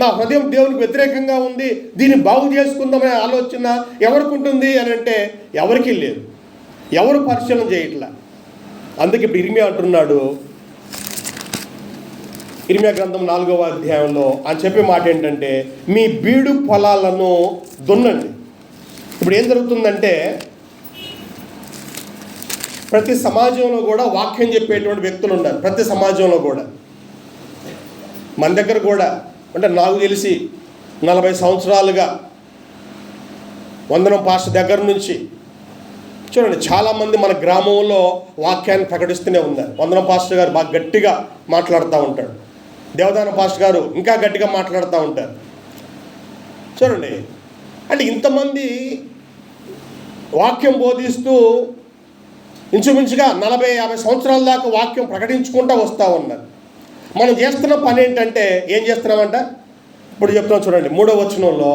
నా హృదయం దేవునికి వ్యతిరేకంగా ఉంది, దీన్ని బాగు చేసుకుందామనే ఆలోచన ఎవరికి ఉంటుంది అని అంటే ఎవరికీ లేదు. ఎవరు పరిశీలన చేయట్లా. అందుకే ఇప్పుడు ఇర్మియా అంటున్నాడు, ఇర్మియా గ్రంథం 4వ అధ్యాయంలో అని చెప్పే మాట ఏంటంటే మీ బీడు పొలాలను దున్నండి. ఇప్పుడు ఏం జరుగుతుందంటే ప్రతి సమాజంలో కూడా వాక్యం చెప్పేటువంటి వ్యక్తులు ఉన్నారు. ప్రతి సమాజంలో కూడా మన దగ్గర కూడా అంటే నాకు తెలిసి 40 సంవత్సరాలుగా వందనం పాస్టర్ దగ్గర నుంచి చూడండి చాలామంది మన గ్రామంలో వాక్యాన్ని ప్రకటిస్తూనే ఉన్నారు. వందనం పాస్టర్ గారు బాగా గట్టిగా మాట్లాడుతూ ఉంటాడు, దేవదాన పాస్టర్ గారు ఇంకా గట్టిగా మాట్లాడుతూ ఉంటారు. చూడండి అంటే ఇంతమంది వాక్యం బోధిస్తూ ఇంచుమించుగా 40-50 సంవత్సరాల దాకా వాక్యం ప్రకటించుకుంటూ వస్తూ ఉన్నారు. మనం చేస్తున్న పని ఏంటంటే ఏం చేస్తున్నామంట? ఇప్పుడు చెప్తున్నాం చూడండి 3వ వచనంలో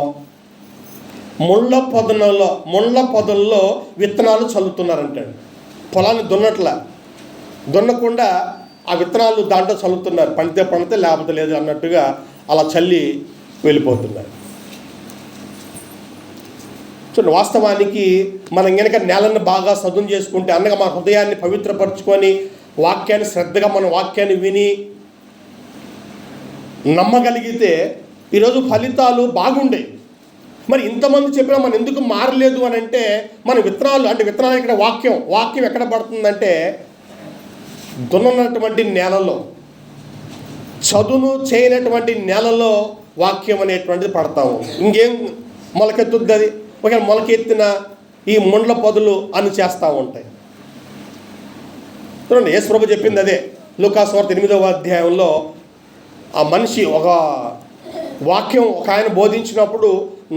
ముళ్ళ పొదల్లో విత్తనాలు చల్లుతున్నారంటాడు. పొలాన్ని దున్నకుండా ఆ విత్తనాలు దాంట్లో చల్లుతున్నారు. పండితే లేకపోతే లేదు అన్నట్టుగా అలా చల్లి వెళ్ళిపోతున్నారు. చూడండి వాస్తవానికి మనం కనుక నేలను బాగా సదును చేసుకుంటే అనగా మన హృదయాన్ని పవిత్రపరచుకొని వాక్యాన్ని శ్రద్ధగా మన వాక్యాన్ని విని నమ్మగలిగితే ఈరోజు ఫలితాలు బాగుండేవి. మరి ఇంతమంది చెప్పినా మనం ఎందుకు మారలేదు అని అంటే మన విత్తనాలు ఇక్కడ వాక్యం ఎక్కడ పడుతుందంటే దున్ననటువంటి నేలలో, చదును చేయనటువంటి నేలలో వాక్యం అనేటువంటిది పడతాము. ఇంకేం మొలకెత్తుద్ది అది? ఒకవేళ మొలకెత్తిన ఈ ముండ్ల పొదలు అని చేస్తూ ఉంటాయి. చూడండి యేసు ప్రభు చెప్పింది అదే. లూకాసు వార్త 8వ అధ్యాయంలో ఆ మనిషి ఒక వాక్యం ఒక ఆయన బోధించినప్పుడు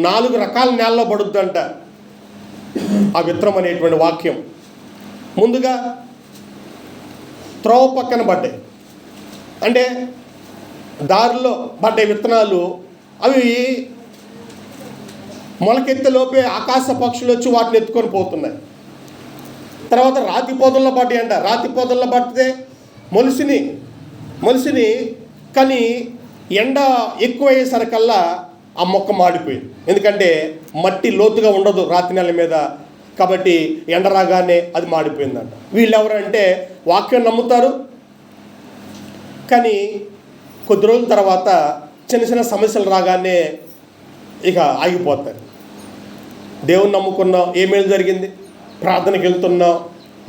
4 రకాల నేలలో పడుద్దంట ఆ విత్తనం అనేటువంటి వాక్యం. ముందుగా త్రోవ పక్కన పడ్డాయి, అంటే దారిలో పడ్డే విత్తనాలు అవి మొలకెత్తలోపే ఆకాశ పక్షులు వచ్చి వాటిని ఎత్తుకొని పోతున్నాయి. తర్వాత రాతి పొదల్లో పడ్డాయి అంట. రాతి పొదల్లో పడితే మొలిసిని కానీ ఎండ ఎక్కువ అయ్యేసరికల్లా ఆ మొక్క మాడిపోయింది. ఎందుకంటే మట్టి లోతుగా ఉండదు రాతి నెల మీద, కాబట్టి ఎండ రాగానే అది మాడిపోయిందంట. వీళ్ళు ఎవరంటే వాక్యం నమ్ముతారు, కానీ కొద్ది రోజుల తర్వాత చిన్న చిన్న సమస్యలు రాగానే ఇక ఆగిపోతారు. దేవుని నమ్ముకున్నావు, ఏ మేలు జరిగింది, ప్రార్థనకి వెళ్తున్నావు,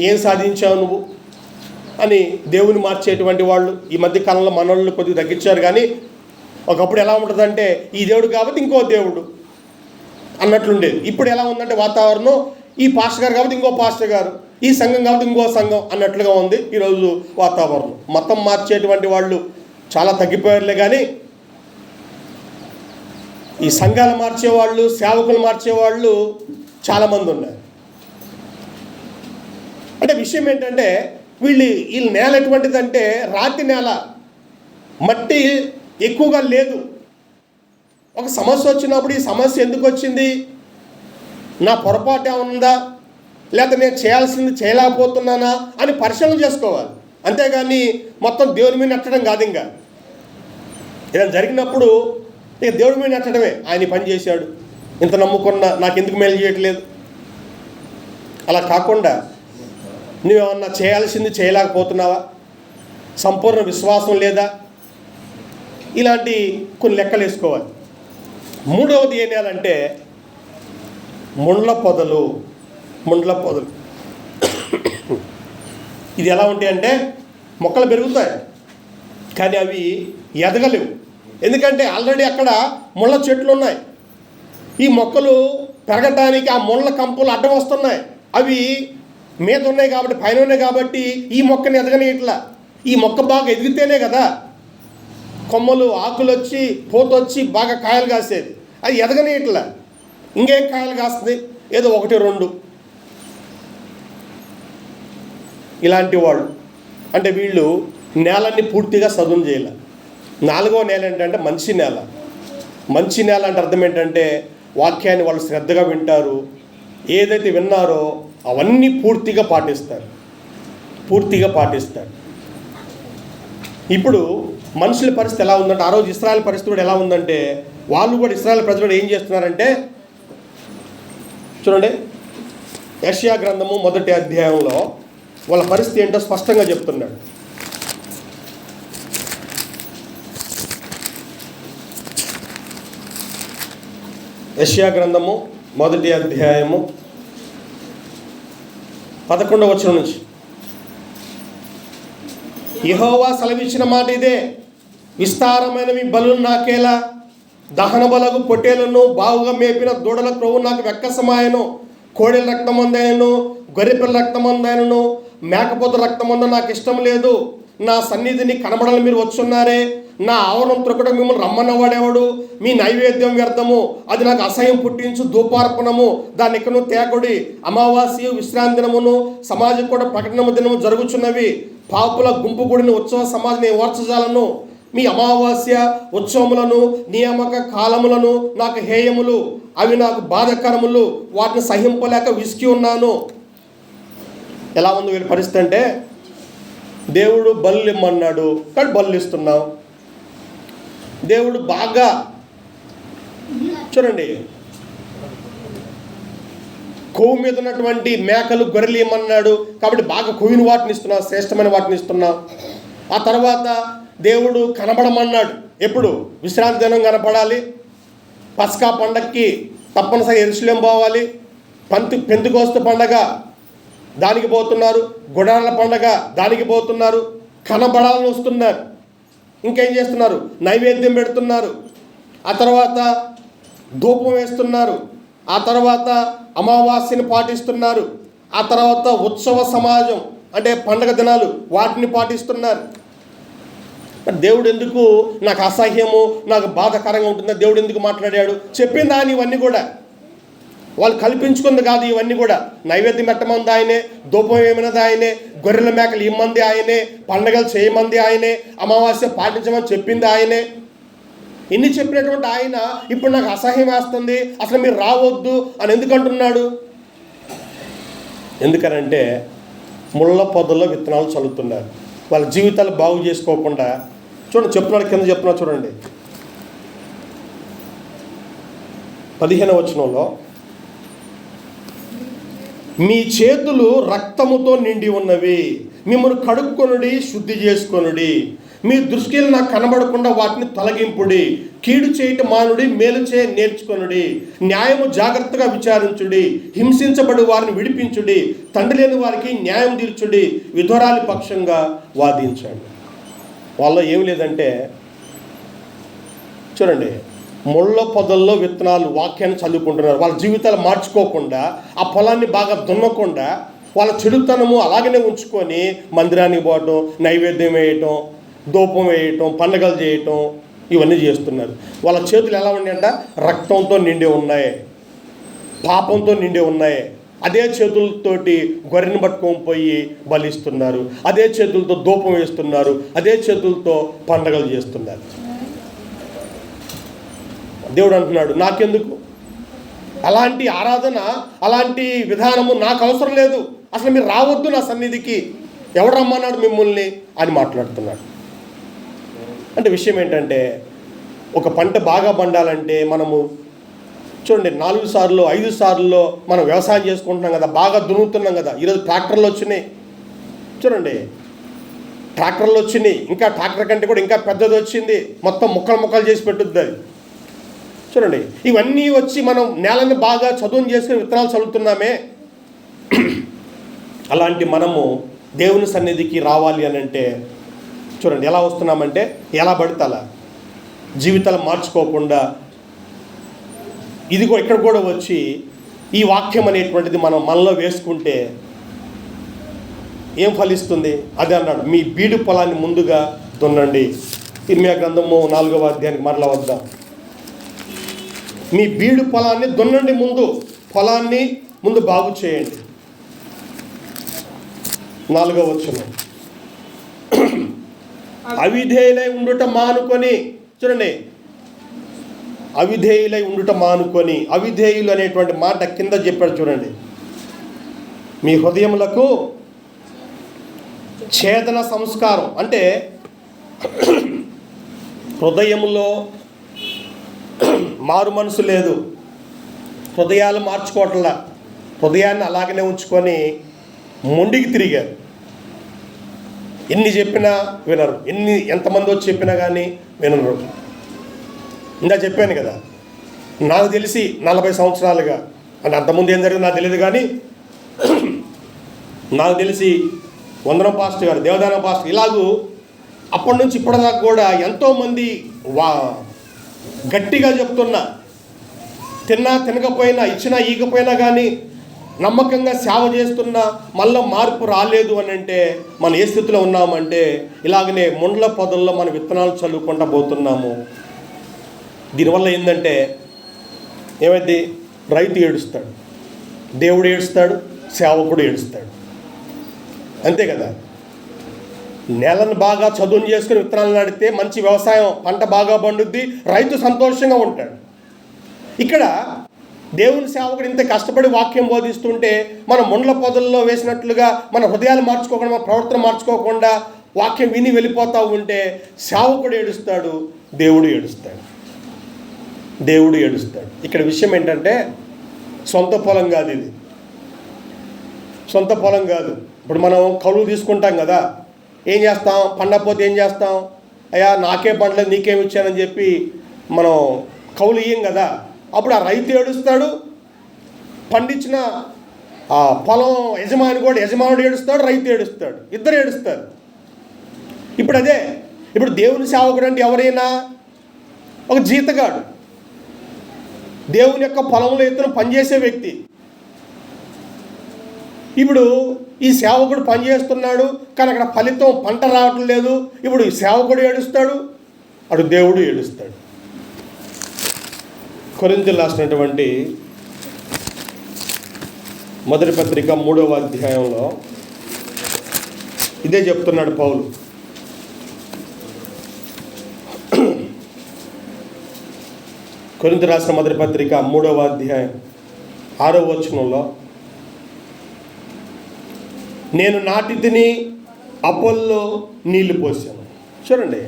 ఏం సాధించావు నువ్వు అని దేవుని మార్చేటువంటి వాళ్ళు ఈ మధ్య కాలంలో మనోళ్ళు కొద్దిగా తగ్గించారు. కానీ ఒకప్పుడు ఎలా ఉంటుందంటే ఈ దేవుడు కాబట్టి ఇంకో దేవుడు అన్నట్లుండేది. ఇప్పుడు ఎలా ఉందంటే వాతావరణం ఈ పాస్టర్ గారు కాబట్టి ఇంకో పాస్టర్ గారు, ఈ సంఘం కాబట్టి ఇంకో సంఘం అన్నట్లుగా ఉంది ఈరోజు వాతావరణం. మతం మార్చేటువంటి వాళ్ళు చాలా తగ్గిపోయారులే, కానీ ఈ సంఘాలు మార్చేవాళ్ళు, సేవకులు మార్చేవాళ్ళు చాలామంది ఉన్నారు. అంటే విషయం ఏంటంటే వీళ్ళ నేల ఎటువంటిదంటే రాతి నేల, మట్టి ఎక్కువగా లేదు. ఒక సమస్య వచ్చినప్పుడు ఈ సమస్య ఎందుకు వచ్చింది, నా పొరపాటు ఏమన్నా, లేకపోతే నేను చేయాల్సింది చేయలేకపోతున్నానా అని పరిశీలన చేసుకోవాలి. అంతేగాని మొత్తం దేవుని మీద నెట్టడం కాదు. ఇంకా ఇలా జరిగినప్పుడు ఇక దేవుడి మీద నెట్టడమే, ఆయన పని చేశాడు, ఇంత నమ్ముకున్నా నాకు ఎందుకు మేలు చేయట్లేదు. అలా కాకుండా నువ్వేమన్నా చేయాల్సింది చేయలేకపోతున్నావా, సంపూర్ణ విశ్వాసం లేదా, ఇలాంటి కొన్ని లెక్కలు వేసుకోవాలి. మూడవది ఏం చేయాలంటే ముండ్ల పొదలు. ఇది ఎలా ఉంటాయంటే మొక్కలు పెరుగుతాయి కానీ అవి ఎదగలేవు. ఎందుకంటే ఆల్రెడీ అక్కడ ముళ్ళ చెట్లు ఉన్నాయి. ఈ మొక్కలు పెరగటానికి ఆ ముళ్ళ కంపులు అడ్డం వస్తున్నాయి. అవి మీద ఉన్నాయి కాబట్టి, పైన ఉన్నాయి కాబట్టి ఈ మొక్కని ఎదగనిట్లా. ఈ మొక్క బాగా ఎదిగితేనే కదా కొమ్మలు, ఆకులు వచ్చి, పూత వచ్చి బాగా కాయలు కాసేది. అది ఎదగనిట్లా. ఇంకేం కాయలు కాస్తుంది, ఏదో 1-2. ఇలాంటి వాళ్ళు అంటే వీళ్ళు నేలన్నీ పూర్తిగా సదును చేయాలి. 4వ నేల ఏంటంటే మంచి నేల. మంచి నేల అంటే అర్థం ఏంటంటే వాక్యాన్ని వాళ్ళు శ్రద్ధగా వింటారు, ఏదైతే విన్నారో అవన్నీ పూర్తిగా పాటిస్తారు. ఇప్పుడు మనుషుల పరిస్థితి ఎలా ఉందంటే, ఆ రోజు ఇశ్రాయేల్ పరిస్థితి కూడా ఎలా ఉందంటే, వాళ్ళు కూడా ఇశ్రాయేల్ ప్రజలు ఏం చేస్తున్నారంటే చూడండి, యెషయా గ్రంథము 1వ అధ్యాయంలో వాళ్ళ పరిస్థితి ఏంటో స్పష్టంగా చెప్తున్నాడు. యెషయా గ్రంథము 1వ అధ్యాయము 11వ వచనం నుంచి, యెహోవా సెలవిచ్చిన మాట ఇదే, విస్తారమైన మీ బలులు నాకేలా, దహన బలకు పొట్టేలను, బావుగా మేపిన దూడల క్రొవ్వు నాకు వెక్కసమాయను, కోడెల రక్తమందైనను, గొర్రెపిల్ల రక్తమందైనను, మేకపోత రక్తమంద నాకు ఇష్టం లేదు. నా సన్నిధిని కనబడాలని మీరు వచ్చున్నారే, నా ఆవరణం త్రొక్కడం మిమ్మల్ని రమ్మన్నవాడేవాడు, మీ నైవేద్యం వ్యర్థము, అది నాకు అసహ్యం పుట్టించు ధూపార్పణము, దాన్ని ఎక్కడో తేకుడి, అమావాస్య విశ్రాంతి దినమును సమాజ కూడా ప్రకటన దినము జరుగుచున్నవి, పాపుల గుంపు కూడిన ఉత్సవ సమాజాన్ని ఓర్చజాలను, మీ అమావాస్య ఉత్సవములను నియామక కాలములను నాకు హేయములు, అవి నాకు బాధకరములు, వాటిని సహింపలేక విసికి ఉన్నాను. ఎలా ఉంది వీళ్ళ పరిస్థితి అంటే, దేవుడు బలులు ఇమ్మన్నాడు కానీ బలులు ఇస్తున్నావు. దేవుడు బాగా చూడండి, కొవ్వు మీద ఉన్నటువంటి మేకలు, గొర్రెలు ఇమ్మన్నాడు కాబట్టి బాగా కొవ్విన వాటిని ఇస్తున్నావు, శ్రేష్టమైన వాటిని ఇస్తున్నావు. ఆ తర్వాత దేవుడు కనబడమన్నాడు. ఎప్పుడు? విశ్రాంతి దినం కనపడాలి, పస్కా పండగకి తప్పనిసరిగా యెరూషలేము పోవాలి, పెంతెకోస్తు పండగ దానికి పోతున్నారు, గుడారాల పండగ దానికి పోతున్నారు, కనబడాలని వస్తున్నారు. ఇంకేం చేస్తున్నారు? నైవేద్యం పెడుతున్నారు, ఆ తర్వాత ధూపం వేస్తున్నారు, ఆ తర్వాత అమావాస్యని పాటిస్తున్నారు, ఆ తర్వాత ఉత్సవ సమాజం అంటే పండగ దినాలు వాటిని పాటిస్తున్నారు. దేవుడు ఎందుకు నాకు అసహ్యము, నాకు బాధాకరంగా ఉంటుందో దేవుడు ఎందుకు మాట్లాడాడు? చెప్పిందా ఇవన్నీ కూడా వాళ్ళు కల్పించుకుంది కాదు ఇవన్నీ కూడా. నైవేద్యం పెట్టమంది ఆయనే, ధూపం ఏమైనది ఆయనే, గొర్రెల మేకలు ఇమ్మంది ఆయనే, పండగలు చేయమంది ఆయనే, అమావాస్య పాటించమని చెప్పింది ఆయనే. ఇన్ని చెప్పినటువంటి ఆయన ఇప్పుడు నాకు అసహ్యం వేస్తుంది, అసలు మీరు రావద్దు అని ఎందుకు అంటున్నాడు? ఎందుకనంటే ముళ్ళ పొదల్లో విత్తనాలు చల్లుతున్నారు. వాళ్ళ జీవితాలు బాగు చేసుకోకుండా. చూడండి చెప్తున్నాడు, కింద చెప్తున్నాడు చూడండి 15వ వచనంలో, మీ చేతులు రక్తముతో నిండి ఉన్నవి, మిమ్మల్ని కడుక్కొనుడి, శుద్ధి చేసుకొనుడి, మీ దృష్టిలు నాకు కనబడకుండా వాటిని తొలగింపుడి, కీడు చేయటం మానుడి, మేలు చేయ నేర్చుకొనుడి, న్యాయము జాగ్రత్తగా విచారించుడి, హింసించబడి వారిని విడిపించుడి, తండ్రి లేని వారికి న్యాయం తీర్చుడి, విధవరాలి పక్షంగా వాదించండి. వాళ్ళలో ఏమి లేదంటే చూడండి, ముళ్ళ పొదల్లో విత్తనాలు వాక్యాన్ని చదువుకుంటున్నారు. వాళ్ళ జీవితాలు మార్చుకోకుండా, ఆ పొలాన్ని బాగా దున్నకుండా, వాళ్ళ చెడుతనము అలాగనే ఉంచుకొని మందిరానికి పోవటం, నైవేద్యం వేయటం, ధూపం వేయటం, పండగలు చేయటం, ఇవన్నీ చేస్తున్నారు. వాళ్ళ చేతులు ఎలా ఉన్నాయంట? రక్తంతో నిండి ఉన్నాయి, పాపంతో నిండి ఉన్నాయి. అదే చేతులతోటి గొర్రెని పట్టుకొని పోయి బలిస్తున్నారు, అదే చేతులతో ధూపం వేస్తున్నారు, అదే చేతులతో పండగలు చేస్తున్నారు. దేవుడు అంటున్నాడు, నాకెందుకు అలాంటి ఆరాధన, అలాంటి విధానము నాకు అవసరం లేదు, అసలు మీరు రావద్దు నా సన్నిధికి, ఎవడు రమ్మన్నాడు మిమ్మల్ని అని మాట్లాడుతున్నాడు. అంటే విషయం ఏంటంటే, ఒక పంట బాగా పండాలంటే మనము చూడండి 4 సార్లు 5 సార్లు మనం వ్యవసాయం చేసుకుంటున్నాం కదా, బాగా దున్నుతున్నాం కదా. ఈరోజు ట్రాక్టర్లు వచ్చినాయి చూడండి, ట్రాక్టర్లు వచ్చినాయి, ఇంకా ట్రాక్టర్ కంటే కూడా ఇంకా పెద్దది వచ్చింది, మొత్తం ముక్కలు చేసి పెట్టుద్ది అది. చూడండి, ఇవన్నీ వచ్చి మనం నేలని బాగా చదువుని చేసుకుని విత్తనాలు చల్లుతున్నామే. అలాంటి మనము దేవుని సన్నిధికి రావాలి అని అంటే చూడండి ఎలా వస్తున్నామంటే, ఎలా పడితే అలా జీవితాలు మార్చుకోకుండా ఇదిగో ఇక్కడ కూడా వచ్చి ఈ వాక్యం అనేటువంటిది మనం మనలో వేసుకుంటే ఏం ఫలిస్తుంది? అదే అన్నాడు, మీ బీడు పొలాన్ని ముందుగా దున్నండి. ఇర్మియా గ్రంథము 4వ అధ్యాయానికి మరలా వద్దాం. మీ బీడు పొలాన్ని దున్నండి, పొలాన్ని ముందు బాగు చేయండి. 4వ వచనం, అవిధేయులై ఉండుట మానుకొని. చూడండి, అవిధేయులై ఉండుట మానుకొని. అవిధేయులు అనేటువంటి మాట కింద చెప్పాడు చూడండి, మీ హృదయములకు ఛేదన సంస్కారం. అంటే హృదయంలో మారు మనసు లేదు, హృదయాలు మార్చుకోవట్లా, హృదయాన్ని అలాగనే ఉంచుకొని మొండికి తిరిగారు. ఎన్ని చెప్పినా వినరు, ఎంతమంది వచ్చి చెప్పినా కానీ వినరు. ఇంకా చెప్పాను కదా, నాకు తెలిసి 40 సంవత్సరాలుగా, అంటే అంతకుముందు ఏం జరిగింది నాకు తెలియదు, కానీ నాకు తెలిసి వందనం పాస్టర్ గారు, దేవదానం పాస్టర్, ఇలాగూ అప్పటి నుంచి ఇప్పటిదాకా కూడా ఎంతోమంది గట్టిగా చెప్తున్నా, తిన్నా తినకపోయినా, ఇచ్చినా ఈకపోయినా కానీ నమ్మకంగా సేవ చేస్తున్నా మళ్ళీ మార్పు రాలేదు అని అంటే మనం ఏ స్థితిలో ఉన్నామంటే, ఇలాగనే ముండ్ల పొదల్లో మన విత్తనాలు చల్లుకుంటూ పోతున్నాము. దీనివల్ల ఏంటంటే ఏమైంది? రైతు ఏడుస్తాడు, దేవుడు ఏడుస్తాడు, సేవకుడు ఏడుస్తాడు. అంతే కదా. నేలను బాగా చదువుని చేసుకుని విత్తనాలు నాటితే మంచి వ్యవసాయం, పంట బాగా పండుద్ది, రైతు సంతోషంగా ఉంటాడు. ఇక్కడ దేవుని సేవకుడు ఇంత కష్టపడి వాక్యం బోధిస్తుంటే మనం ముండ్ల పొదల్లో వేసినట్లుగా మన హృదయాలు మార్చుకోకుండా, మన ప్రవర్తన మార్చుకోకుండా వాక్యం విని వెళ్ళిపోతూ ఉంటే సేవకుడు ఏడుస్తాడు, దేవుడు ఏడుస్తాడు. దేవుడు ఏడుస్తాడు. ఇక్కడ విషయం ఏంటంటే, సొంత పొలం కాదు ఇది, సొంత పొలం కాదు. ఇప్పుడు మనం కౌలు తీసుకుంటాం కదా, ఏం చేస్తాం? పండకపోతే ఏం చేస్తాం? అయ్యా నాకే పండలేదు నీకేమి ఇచ్చానని చెప్పి మనం కౌలు ఇయ్యం కదా. అప్పుడు ఆ రైతు ఏడుస్తాడు, పండించిన ఆ పొలం యజమానుడు ఏడుస్తాడు, రైతు ఏడుస్తాడు, ఇద్దరు ఏడుస్తారు. ఇప్పుడు అదే, ఇప్పుడు దేవుని సేవకుడు అంటే ఎవరైనా ఒక జీతగాడు, దేవుని యొక్క పొలంలో ఎత్తున పనిచేసే వ్యక్తి. ఇప్పుడు ఈ సేవకుడు పనిచేస్తున్నాడు, కానీ అక్కడ ఫలితం పంట రావటం లేదు. ఇప్పుడు ఈ సేవకుడు ఏడుస్తాడు, అటు దేవుడు ఏడుస్తాడు. కొరింథీయులకు రాసినటువంటి మొదటి పత్రిక 3వ అధ్యాయంలో ఇదే చెప్తున్నాడు పౌలు. కొరింథీ రాసిన మొదటి పత్రిక 3వ అధ్యాయం 6వ వచనంలో, నేను నాటితిని, అపోల్లో నీళ్లు పోసాను. చూడండి,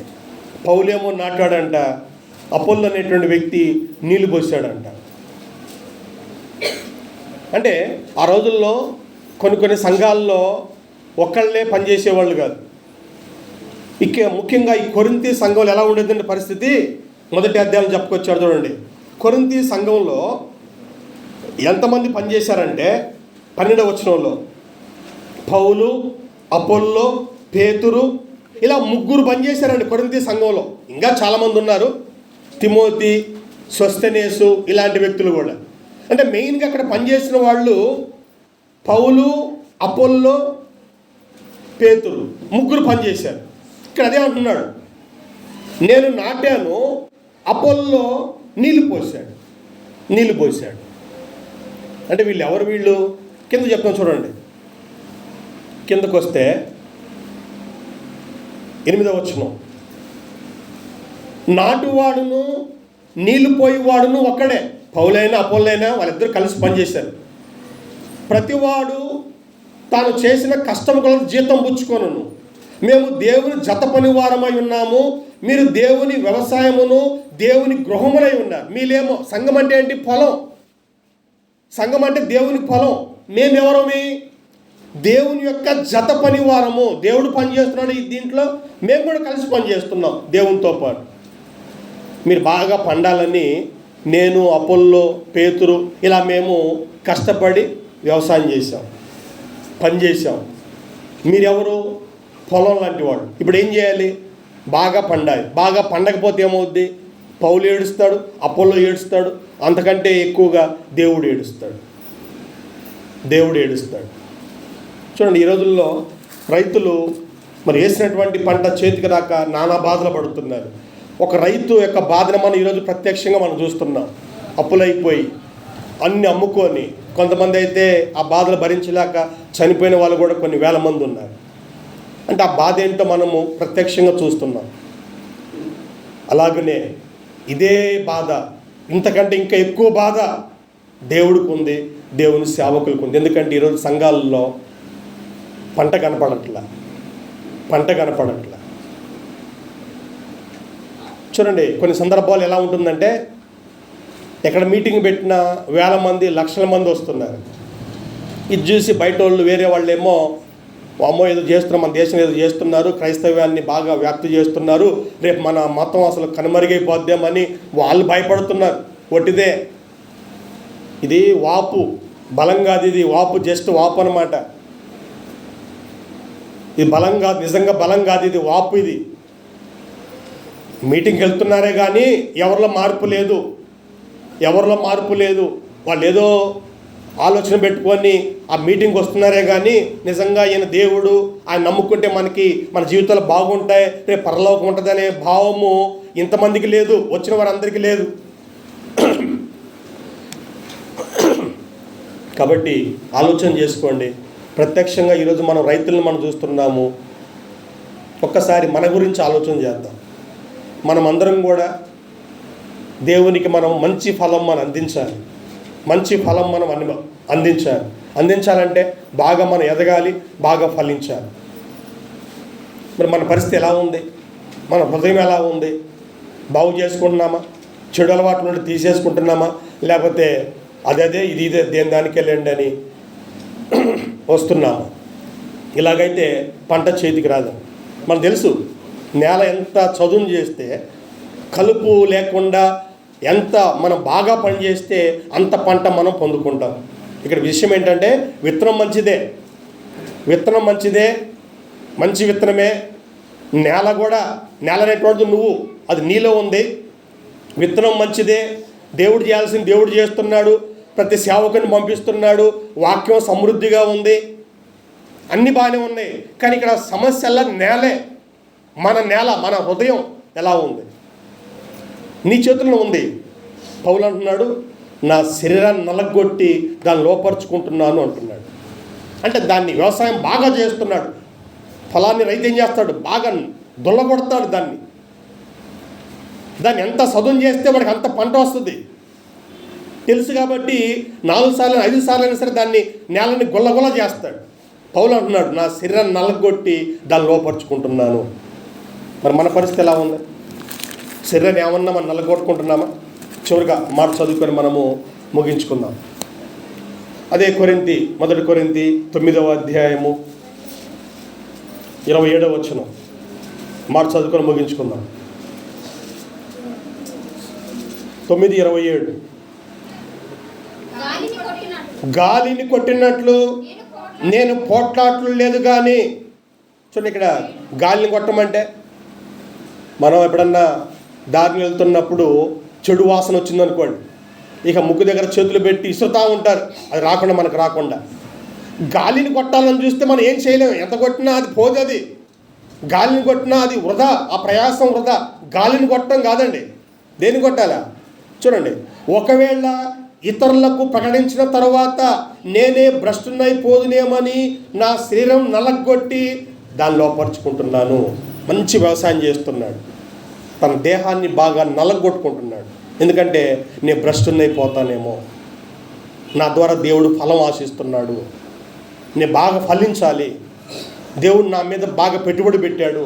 పౌలేమో నాటాడంట, అపోల్లో అనేటువంటి వ్యక్తి నీళ్లు పోసాడంట. అంటే ఆ రోజుల్లో కొన్ని సంఘాల్లో ఒక్కళ్ళే పనిచేసేవాళ్ళు కాదు. ముఖ్యంగా ఈ కొరింథీ సంఘంలో ఎలా ఉండేదంటే పరిస్థితి, మొదటి అధ్యాయం చెప్పుకొచ్చాడు చూడండి. కొరింథీ సంఘంలో ఎంతమంది పనిచేశారంటే 12వ వచనంలో పౌలు, అపోల్లో, పేతురు ఇలా 3 పనిచేశారండి కొరింథీ సంఘంలో. ఇంకా చాలామంది ఉన్నారు, తిమోతి, సోస్తెనేసు ఇలాంటి వ్యక్తులు కూడా. అంటే మెయిన్గా అక్కడ పనిచేసిన వాళ్ళు పౌలు, అపోల్లో, పేతురు 3 పనిచేశారు. ఇక్కడ అదే అంటున్నాడు, నేను నాటాను, అపోల్లో నీళ్లు పోసాడు. అంటే వీళ్ళు ఎవరు? వీళ్ళు కింద చెప్తాను చూడండి. కిందకు వస్తే 8వ వచనం, నాటువాడును నీళ్లు పోయేవాడును ఒక్కడే. పౌలైనా అపోల్లైనా వాళ్ళిద్దరు కలిసి పనిచేశారు. ప్రతివాడు తాను చేసిన కష్టం కొలది జీతం పుచ్చుకొనును. మేము దేవుని జత పనివారమై ఉన్నాము, మీరు దేవుని వ్యవసాయమును దేవుని గృహములై ఉన్నారు. మీలేమో సంఘం అంటే ఏంటి? పొలం. సంఘం అంటే దేవుని పొలం. మేమెవరమే? దేవుని యొక్క జత పనివారము. దేవుడు పనిచేస్తున్నాడు దీంట్లో, మేము కూడా కలిసి పనిచేస్తున్నాం దేవునితో పాటు. మీరు బాగా పండాలని నేను, అపోల్లో, పేతురు ఇలా మేము కష్టపడి వ్యవసాయం చేశాం, పనిచేసాం. మీరెవరు? పొలం లాంటి వాడు. ఇప్పుడు ఏం చేయాలి? బాగా పండాలి. బాగా పండకపోతే ఏమవుద్ది? పౌలు ఏడుస్తాడు, అపోల్లో ఏడుస్తాడు, అంతకంటే ఎక్కువగా దేవుడు ఏడుస్తాడు. చూడండి, ఈ రోజుల్లో రైతులు మరి వేసినటువంటి పంట చేతికి రాక నానా బాధలు పడుతున్నారు. ఒక రైతు యొక్క బాధను మనం ఈరోజు ప్రత్యక్షంగా మనం చూస్తున్నాం. అప్పులైపోయి అన్ని అమ్ముకొని, కొంతమంది అయితే ఆ బాధలు భరించలేక చనిపోయిన వాళ్ళు కూడా కొన్ని వేల మంది ఉన్నారు. అంటే ఆ బాధ ఏంటో మనము ప్రత్యక్షంగా చూస్తున్నాం. అలాగనే ఇదే బాధ, ఇంతకంటే ఇంకా ఎక్కువ బాధ దేవుడికి ఉంది, దేవుని సేవకులకు ఉంది. ఎందుకంటే ఈరోజు సంఘాలలో పంట కనపడట్లా. చూడండి, కొన్ని సందర్భాలు ఎలా ఉంటుందంటే, ఎక్కడ మీటింగ్ పెట్టినా వేల మంది, లక్షల మంది వస్తున్నారు. ఇది చూసి బయట వాళ్ళు, వేరే వాళ్ళు ఏమో అమ్మో ఏదో చేస్తున్నారు, మన దేశం ఏదో చేస్తున్నారు, క్రైస్తవ్యాన్ని బాగా వ్యాప్తి చేస్తున్నారు, రేపు మన మతం అసలు కనుమరుగైపోద్దామని వాళ్ళు భయపడుతున్నారు. ఒట్టిదే, ఇది వాపు, బలం కాదు. ఇది వాపు, జస్ట్ వాపు అనమాట. ఇది బలం కాదు, నిజంగా బలం కాదు, ఇది వాపు. ఇది మీటింగ్కి వెళ్తున్నారే కానీ ఎవరిలో మార్పు లేదు. వాళ్ళు ఏదో ఆలోచన పెట్టుకొని ఆ మీటింగ్కి వస్తున్నారే కానీ నిజంగా ఈయన దేవుడు, ఆయన నమ్ముకుంటే మన జీవితాలు బాగుంటాయి, రేపు పరలోకం ఉంటుంది అనే భావము ఇంతమందికి లేదు, వచ్చిన వారందరికీ లేదు. కాబట్టి ఆలోచన చేసుకోండి. ప్రత్యక్షంగా ఈరోజు మనం రైతులను మనం చూస్తున్నాము. ఒక్కసారి మన గురించి ఆలోచన చేద్దాం. మనం అందరం కూడా దేవునికి మనం మంచి ఫలం మనం అందించాలి. అందించాలంటే బాగా మనం ఎదగాలి, బాగా ఫలించాలి. మరి మన పరిస్థితి ఎలా ఉంది? మన హృదయం ఎలా ఉంది? బాగు చేసుకుంటున్నామా? చెడు అలవాట్ల నుండి తీసేసుకుంటున్నామా? లేకపోతే అదే ఇదే దేని దానికి వెళ్ళండి అని వస్తున్నామా? ఇలాగైతే పంట చేతికి రాదు. మనకు తెలుసు, నేల ఎంత చదును చేస్తే, కలుపు లేకుండా ఎంత మనం బాగా పనిచేస్తే అంత పంట మనం పొందుకుంటాం. ఇక్కడ విషయం ఏంటంటే, విత్తనం మంచిదే, మంచి విత్తనమే. నేల అనేటువంటిది నువ్వు, అది నీలో ఉంది. విత్తనం మంచిదే, దేవుడు చేయాల్సింది దేవుడు చేస్తున్నాడు, ప్రతి సేవకుని పంపిస్తున్నాడు, వాక్యం సమృద్ధిగా ఉంది, అన్నీ బాగానే ఉన్నాయి. కానీ ఇక్కడ సమస్యల్లా నేలే. మన హృదయం ఎలా ఉంది? నీ చేతుల్లో ఉంది. పౌలు అంటున్నాడు, నా శరీరాన్ని నలగొట్టి దాన్ని లోపరుచుకుంటున్నాను అంటున్నాడు. అంటే దాన్ని వ్యవసాయం బాగా చేస్తున్నాడు. ఫలాన్ని రైతు ఏం చేస్తాడు? బాగా దుల్లగొడతాడు దాన్ని ఎంత సదును చేస్తే వాడికి అంత పంట వస్తుంది తెలుసు కాబట్టి 4 సార్లు 5 సార్లు అయినా సరే దాన్ని నేలని గుల్లగుల్ల చేస్తాడు. పౌలు అంటున్నాడు, నా శరీరాన్ని నలగొట్టి దాన్ని లోపరుచుకుంటున్నాను. మరి మన పరిస్థితి ఎలా ఉంది? శరీరాన్ని ఏమన్నా మనం నలగొట్టుకుంటున్నామా? చివరిగా మాట చదువుకొని మనము ముగించుకుందాం. అదే మొదటి కొరింథీ 9వ అధ్యాయము 27వ వచనం మాట చదువుకొని ముగించుకుందాం. 9:27 గాలిని కొట్టినట్లు నేను పోట్లాట్లు లేదు కానీ. చూడండి, ఇక్కడ గాలిని కొట్టమంటే మనం ఎప్పుడన్నా దారిని వెళ్తున్నప్పుడు చెడు వాసన వచ్చిందనుకోండి, ఇక ముక్కు దగ్గర చేతులు పెట్టి ఇసురుతూ ఉంటారు, అది రాకుండా మనకు రాకుండా. గాలిని కొట్టాలని చూస్తే మనం ఏం చేయలేము, ఎంత కొట్టినా అది పోదు. అది గాలిని కొట్టినా అది వృధా, ఆ ప్రయాసం వృధా. గాలిని కొట్టడం కాదండి, దేన్ని కొట్టాలా? చూడండి, ఒకవేళ ఇతరులకు ప్రకటించిన తర్వాత నేనే భ్రష్టునైపోదునేమని నా శరీరం నలగొట్టి దాన్ని లోపరుచుకుంటున్నాను. మంచి వ్యవసాయం చేస్తున్నాడు, తన దేహాన్ని బాగా నలగొట్టుకుంటున్నాడు. ఎందుకంటే నేను భ్రష్టునైపోతానేమో, నా ద్వారా దేవుడు ఫలం ఆశిస్తున్నాడు, నేను బాగా ఫలించాలి, దేవుడు నా మీద బాగా పెట్టుబడి పెట్టాడు,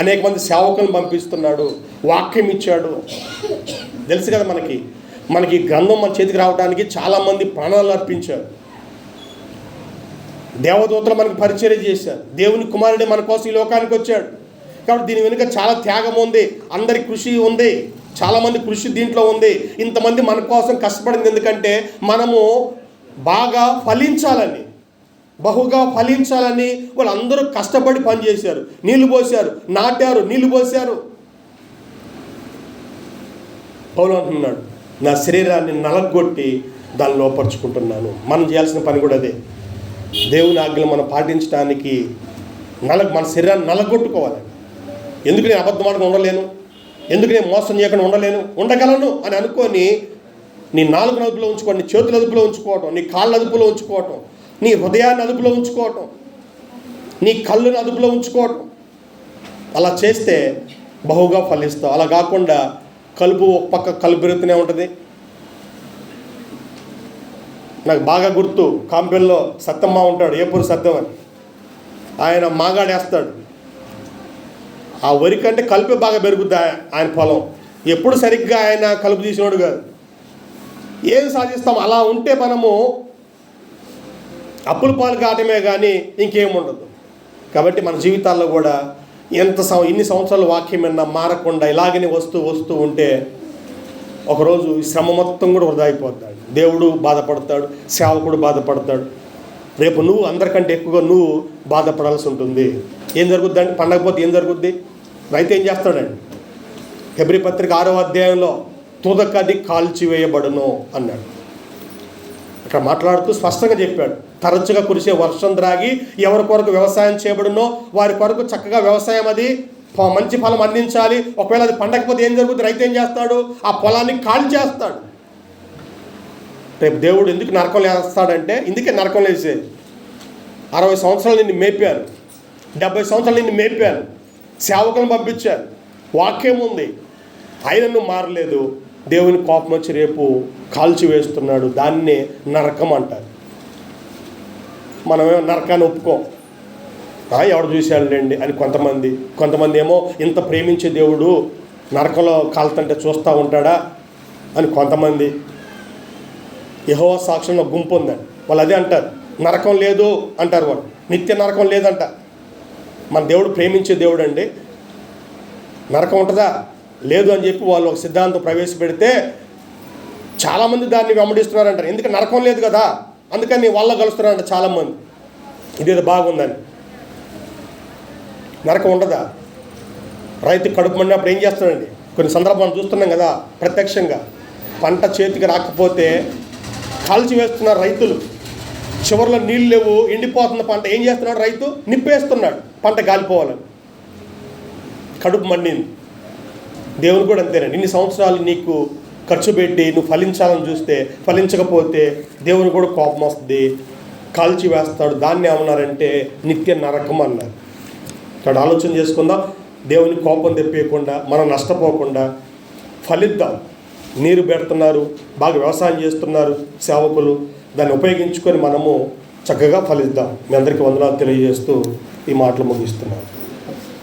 అనేక మంది సేవకులను పంపిస్తున్నాడు, వాక్యం ఇచ్చాడు. తెలుసు కదా మనకి గ్రంథం మన చేతికి రావడానికి చాలామంది ప్రాణాలు అర్పించారు, దేవదూతలు మనకు పరిచర్య చేశారు, దేవుని కుమారుడే మన కోసం ఈ లోకానికి వచ్చాడు. కాబట్టి దీని వెనుక చాలా త్యాగం ఉంది, అందరి కృషి ఉంది, చాలామంది కృషి దీంట్లో ఉంది. ఇంతమంది మన కోసం కష్టపడింది ఎందుకంటే మనము బాగా ఫలించాలని, బహుగా ఫలించాలని వాళ్ళందరూ కష్టపడి పనిచేశారు, నీళ్లు పోశారు, నాటారు, నీళ్లు పోశారు. పౌలు అంటున్నాడు, నా శరీరాన్ని నలగొట్టి దాన్ని లోపరుచుకుంటున్నాను. మనం చేయాల్సిన పని కూడా అదే. దేవుని ఆజ్ఞలు మనం పాటించడానికి మన శరీరాన్ని నలగొట్టుకోవాలి. ఎందుకు నేను అబద్ధం ఆడకుండా ఉండలేను, ఎందుకు నేను మోసం చేయకుండా ఉండగలను అని అనుకొని నీ నాలుగును అదుపులో ఉంచుకోవడం, నీ చేతులు అదుపులో ఉంచుకోవటం, నీ కాళ్ళ అదుపులో ఉంచుకోవటం, నీ హృదయాన్ని అదుపులో ఉంచుకోవటం, నీ కళ్ళును అదుపులో ఉంచుకోవటం. అలా చేస్తే బహుగా ఫలిస్తావు. అలా కాకుండా కలుపు ఒక పక్క కలుపు పెరుగుతూనే ఉంటుంది. నాకు బాగా గుర్తు, కాంపెల్లో సత్తమ్మ ఉంటాడు, ఏపూరు సత్యం అని, ఆయన మాగాడేస్తాడు. ఆ వరి కంటే కలుపే బాగా పెరుగుద్ది ఆయన పొలం. ఎప్పుడు సరిగ్గా ఆయన కలుపు తీసినోడు కాదు. ఏం సాధిస్తాం? అలా ఉంటే మనము అప్పుల పాలు కావటమే కానీ ఇంకేముండదు. కాబట్టి మన జీవితాల్లో కూడా ఇన్ని సంవత్సరాలు వాక్యం విన్నా మారకుండా ఇలాగనే వస్తూ ఉంటే ఒకరోజు ఈ శ్రమ మొత్తం కూడా వృధా అయిపోతాడు. దేవుడు బాధపడతాడు, సేవకుడు బాధపడతాడు. రేపు నువ్వు అందరికంటే ఎక్కువగా నువ్వు బాధపడాల్సి ఉంటుంది. ఏం జరుగుద్ది అంటే, పండగపోతే ఏం జరుగుద్ది? రైతు ఏం చేస్తాడండి? హెబ్రీ పత్రిక 6వ అధ్యాయంలో తుదకది కాల్చివేయబడును అన్నాడు. ఇక్కడ మాట్లాడుతూ స్పష్టంగా చెప్పాడు, తరచుగా కురిసే వర్షం ద్రాగి ఎవరి కొరకు వ్యవసాయం చేయబడునో వారి కొరకు చక్కగా వ్యవసాయం అది మంచి ఫలం అందించాలి. ఒకవేళ అది పండకపోతే ఏం జరుగుతుంది? రైతు ఏం చేస్తాడు? ఆ పొలాన్ని కాల్చేస్తాడు. రేపు దేవుడు ఎందుకు నరకం వేస్తాడంటే, ఇందుకే నరకం వేసేది. 60 సంవత్సరాలు నిన్ను మేపాను, 70 సంవత్సరాలు నిన్ను మేపాను, సేవకులను పంపించాను, వాక్యం ఉంది, అయినా నువ్వు మారలేదు. దేవుని కోపం వచ్చి రేపు కాల్చి వేస్తున్నాడు. దాన్నే నరకం అంటారు. మనమేమో నరకాన్ని ఒప్పుకోం. ఎవడు చూశాడులేండి అని కొంతమంది ఏమో ఇంత ప్రేమించే దేవుడు నరకంలో కాలుతుంటే చూస్తూ ఉంటాడా అని కొంతమంది. యెహోవా సాక్షుల్లో గుంపు ఉందండి, వాళ్ళు అదే అంటారు, నరకం లేదు అంటారు. వాళ్ళు నిత్య నరకం లేదంట. మన దేవుడు ప్రేమించే దేవుడు అండి, నరకం ఉంటుందా? లేదు అని చెప్పి వాళ్ళు ఒక సిద్ధాంతం ప్రవేశపెడితే చాలామంది దాన్ని వెంబడిస్తున్నారంటారు. ఎందుకంటే నరకం లేదు కదా, అందుకని వాళ్ళ కలుస్తున్నారంట చాలామంది. ఇదేదో బాగుందని. నరకం ఉండదా? రైతు కడుపు మండినప్పుడు ఏం చేస్తాడండి? కొన్ని సందర్భాలు చూస్తున్నాం కదా ప్రత్యక్షంగా. పంట చేతికి రాకపోతే కాల్చి వేస్తున్నారు రైతులు. చివరిలో నీళ్ళు లేవు, ఎండిపోతున్న పంట. ఏం చేస్తున్నాడు రైతు? నిప్పేస్తున్నాడు పంట గాలిపోవాలని. కడుపు మండింది. దేవుని కూడా అంతేనండి. ఇన్ని సంవత్సరాలు నీకు ఖర్చు పెట్టి నువ్వు ఫలించాలని చూస్తే ఫలించకపోతే దేవుని కూడా కోపం వస్తుంది, కాల్చి వేస్తాడు. దాన్ని ఏమన్నారంటే నిత్య నరకం అన్నారు. ఇక్కడ ఆలోచన చేసుకుందాం. దేవుని కోపం తెప్పేయకుండా మనం నష్టపోకుండా ఫలిద్దాం. నీరు పెడుతున్నారు, బాగా వ్యవసాయం చేస్తున్నారు సేవకులు, దాన్ని ఉపయోగించుకొని మనము చక్కగా ఫలిద్దాం. మీ అందరికీ వందనాలు తెలియజేస్తూ ఈ మాటలు ముగిస్తున్నాను.